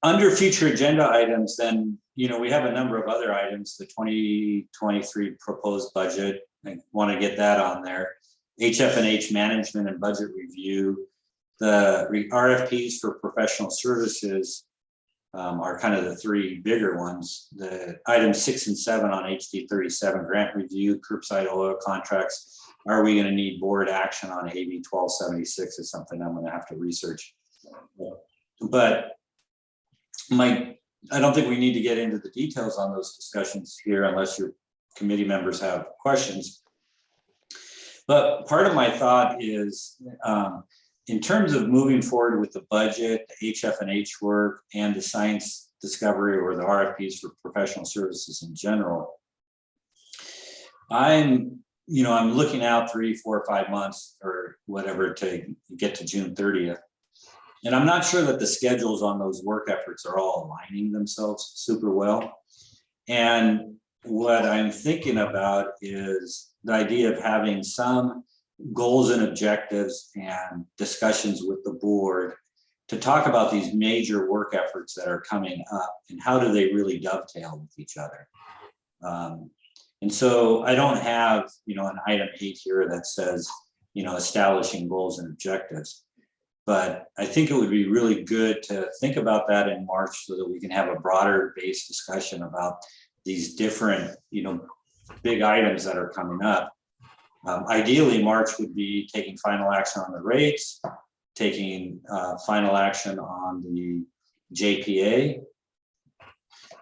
Under future agenda items, then, we have a number of other items, the 2023 proposed budget. I want to get that on there. HF&H management and budget review. The RFPs for professional services are kind of the three bigger ones. The items 6 and 7 on HD 37 grant review, curbside oil contracts. Are we going to need board action on AB 1276 is something I'm going to have to research. But I don't think we need to get into the details on those discussions here unless your committee members have questions. But part of my thought is, in terms of moving forward with the budget, the HF&H work, and the science discovery or the RFPs for professional services in general, I'm looking out 3, 4, 5 months or whatever to get to June 30th. And I'm not sure that the schedules on those work efforts are all aligning themselves super well. And what I'm thinking about is the idea of having some goals and objectives and discussions with the board to talk about these major work efforts that are coming up and how do they really dovetail with each other. And so I don't have, an item 8 here that says, establishing goals and objectives. But I think it would be really good to think about that in March so that we can have a broader based discussion about these different, big items that are coming up. Ideally, March would be taking final action on the rates, taking final action on the JPA,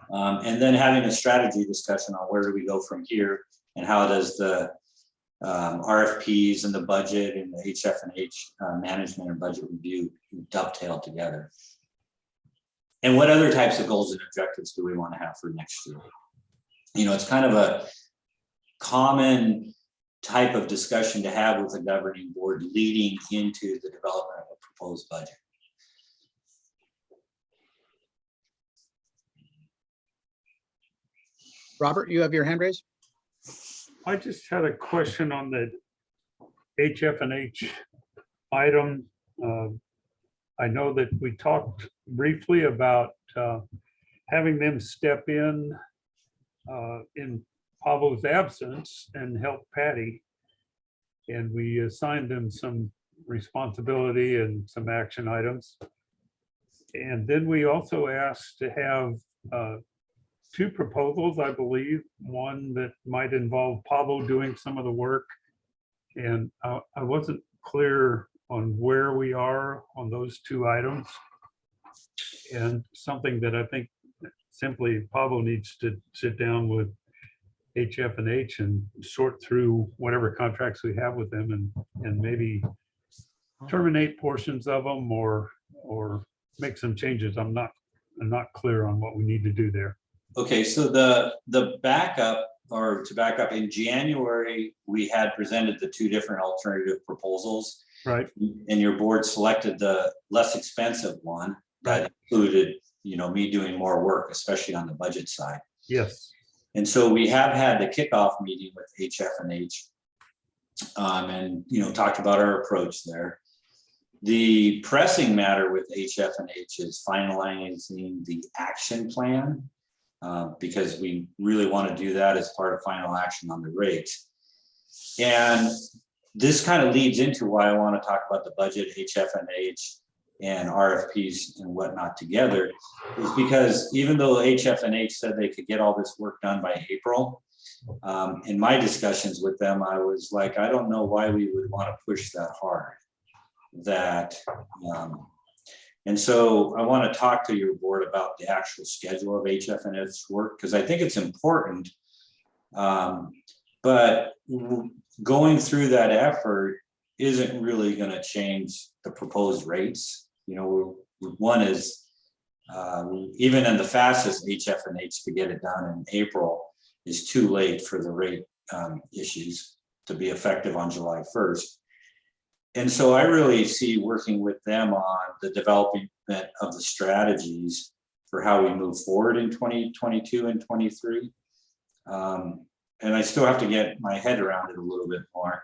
and then having a strategy discussion on where do we go from here and how does the RFPs and the budget and the HF&H management and budget review dovetail together. And what other types of goals and objectives do we want to have for next year? It's kind of a common type of discussion to have with the governing board leading into the development of a proposed budget. Robert, you have your hand raised? I just had a question on the HF&H item. I know that we talked briefly about having them step in Pablo's absence and help Patty. And we assigned them some responsibility and some action items. And then we also asked to have two proposals, I believe, one that might involve Pablo doing some of the work. And I wasn't clear on where we are on those two items. And something that I think simply Pablo needs to sit down with HF&H and sort through whatever contracts we have with them and maybe terminate portions of them or make some changes. I'm not clear on what we need to do there. Okay, so the backup, or to back up, in January, we had presented the two different alternative proposals. Right. And your board selected the less expensive one that included, me doing more work, especially on the budget side. Yes. And so we have had the kickoff meeting with HF&H and, talked about our approach there. The pressing matter with HF&H is finalizing the action plan because we really want to do that as part of final action on the rates. And this kind of leads into why I want to talk about the budget, HF&H, and RFPs and whatnot together, is because even though HF&H said they could get all this work done by April, in my discussions with them, I was like, I don't know why we would want to push that hard. And so I want to talk to your board about the actual schedule of HF&H work, because I think it's important. But going through that effort isn't really going to change the proposed rates. One is even in the fastest HF&H to get it done in April is too late for the rate issues to be effective on July 1st. And so I really see working with them on the development of the strategies for how we move forward in 2022 and 23. And I still have to get my head around it a little bit more.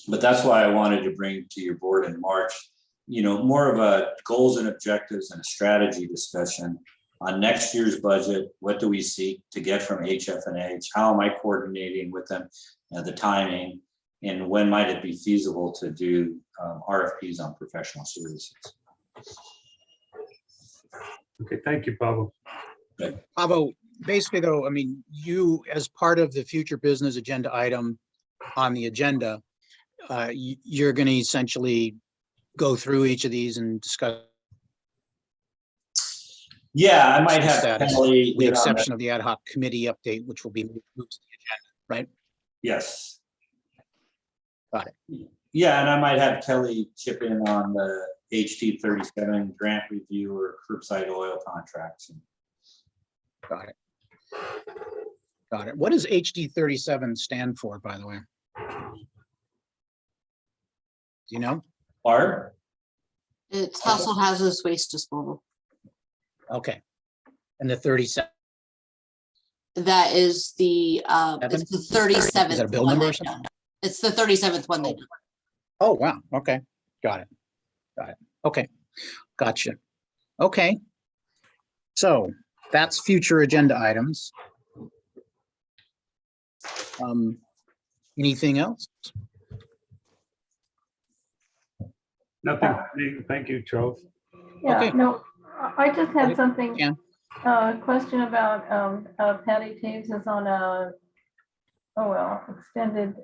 But that's why I wanted to bring to your board in March, more of a goals and objectives and a strategy discussion on next year's budget. What do we seek to get from HF&H? How am I coordinating with them, the timing, and when might it be feasible to do RFPs on professional services? Okay, thank you, Pablo. Pablo, basically though, you, as part of the future business agenda item on the agenda, you're going to essentially go through each of these and discuss. Yeah, I might have Status, Kelly with the hit on that. exception of the ad hoc committee update, which will be moved to the agenda, right? Yes. Got it. Yeah, and I might have Kelly chip in on the HT 37 grant review or curbside oil contracts. Got it. Got it. What does HD 37 stand for, by the way? Do you know? Barb? It's household hazardous waste disposal. Okay. And the 37, That is the, it's the 37th. is that a bill one number or they've something? done. It's the 37th one they did. Oh, wow. Okay. Got it. Got it. Okay. Gotcha. Okay. So that's future agenda items. Anything else? Nothing. Thank you, Charles. Yeah, Okay. no, I just Okay, had something, Ken. question about, Patty Taves is on a, extended,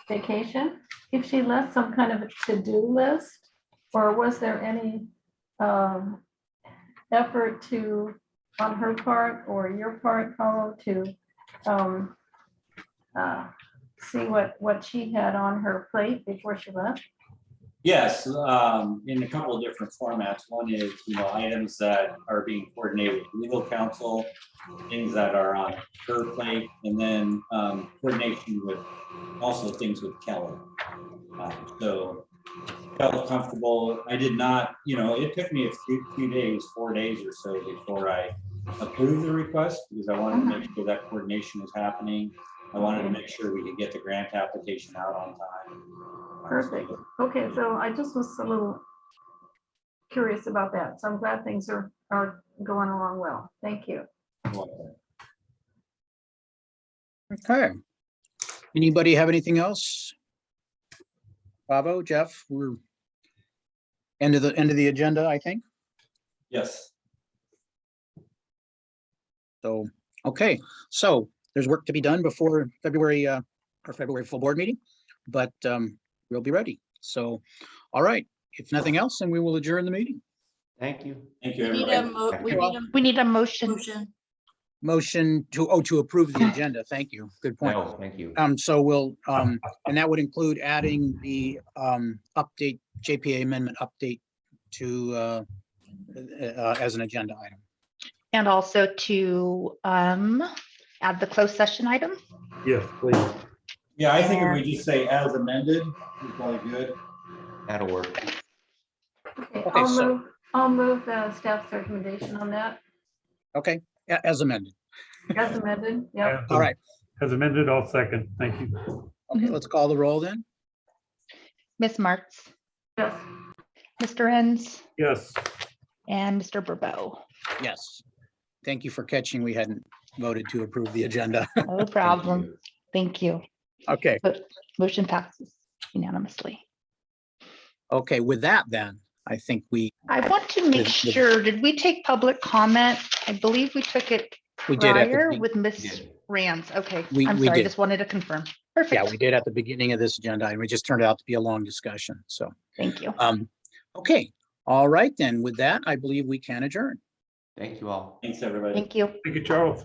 vacation. If she left some kind of a to-do list, or was there any, effort to, on her part or your part, Paulo, to, see what she had on her plate before she left? Yes, in a couple of different formats. One is, items that are being coordinated with legal counsel, things that are on her plate, and then coordination with also things with Kelly. So felt comfortable. I did not, it took me a few days, 4 days or so before I approved the request because I wanted to make sure that coordination was happening. I wanted to make sure we could get the grant application out on time. Perfect. Okay, so I just was a little curious about that. So I'm glad things are going along well. Thank you. Okay. Anybody have anything else? Bravo, Jeff, we're end of the agenda, I think. Yes. So, okay, so there's work to be done before February, our February full board meeting, but we'll be ready. So, all right, if nothing else, then we will adjourn the meeting. Thank you. Thank you, We need everybody. a, we need a We need a motion. motion. Motion to approve the agenda. Thank you. Good point. No, thank you. So we'll, and that would include adding the update, JPA amendment update to as an agenda item. And also to add the closed session item. Yes, please. Yeah, I think if we just say as amended, it's probably good. That'll work. Okay, Okay, so- I'll move the staff's recommendation on that Okay, as amended. as amended. Yeah. All right. As amended, I'll second. Thank you. Okay, let's call the roll then. Ms. Marks, Yes. Mr. Enns, Yes. and Mr. Burbo. Yes. Thank you for catching. We hadn't voted to approve the agenda. No problem. Thank you. Okay, Motion passes unanimously. okay, with that then, I think we I want to make sure, did we take public comment? I believe we took it did at the prior be- with We Ms. did. Rands. Okay, We I'm sorry, did. just wanted to confirm. yeah, Perfect. we did at the beginning of this agenda, and it just turned out to be a long discussion. So, Thank you. okay, all right then. With that, I believe we can adjourn. Thank you all. Thanks, everybody. Thank you. Thank you, Charles.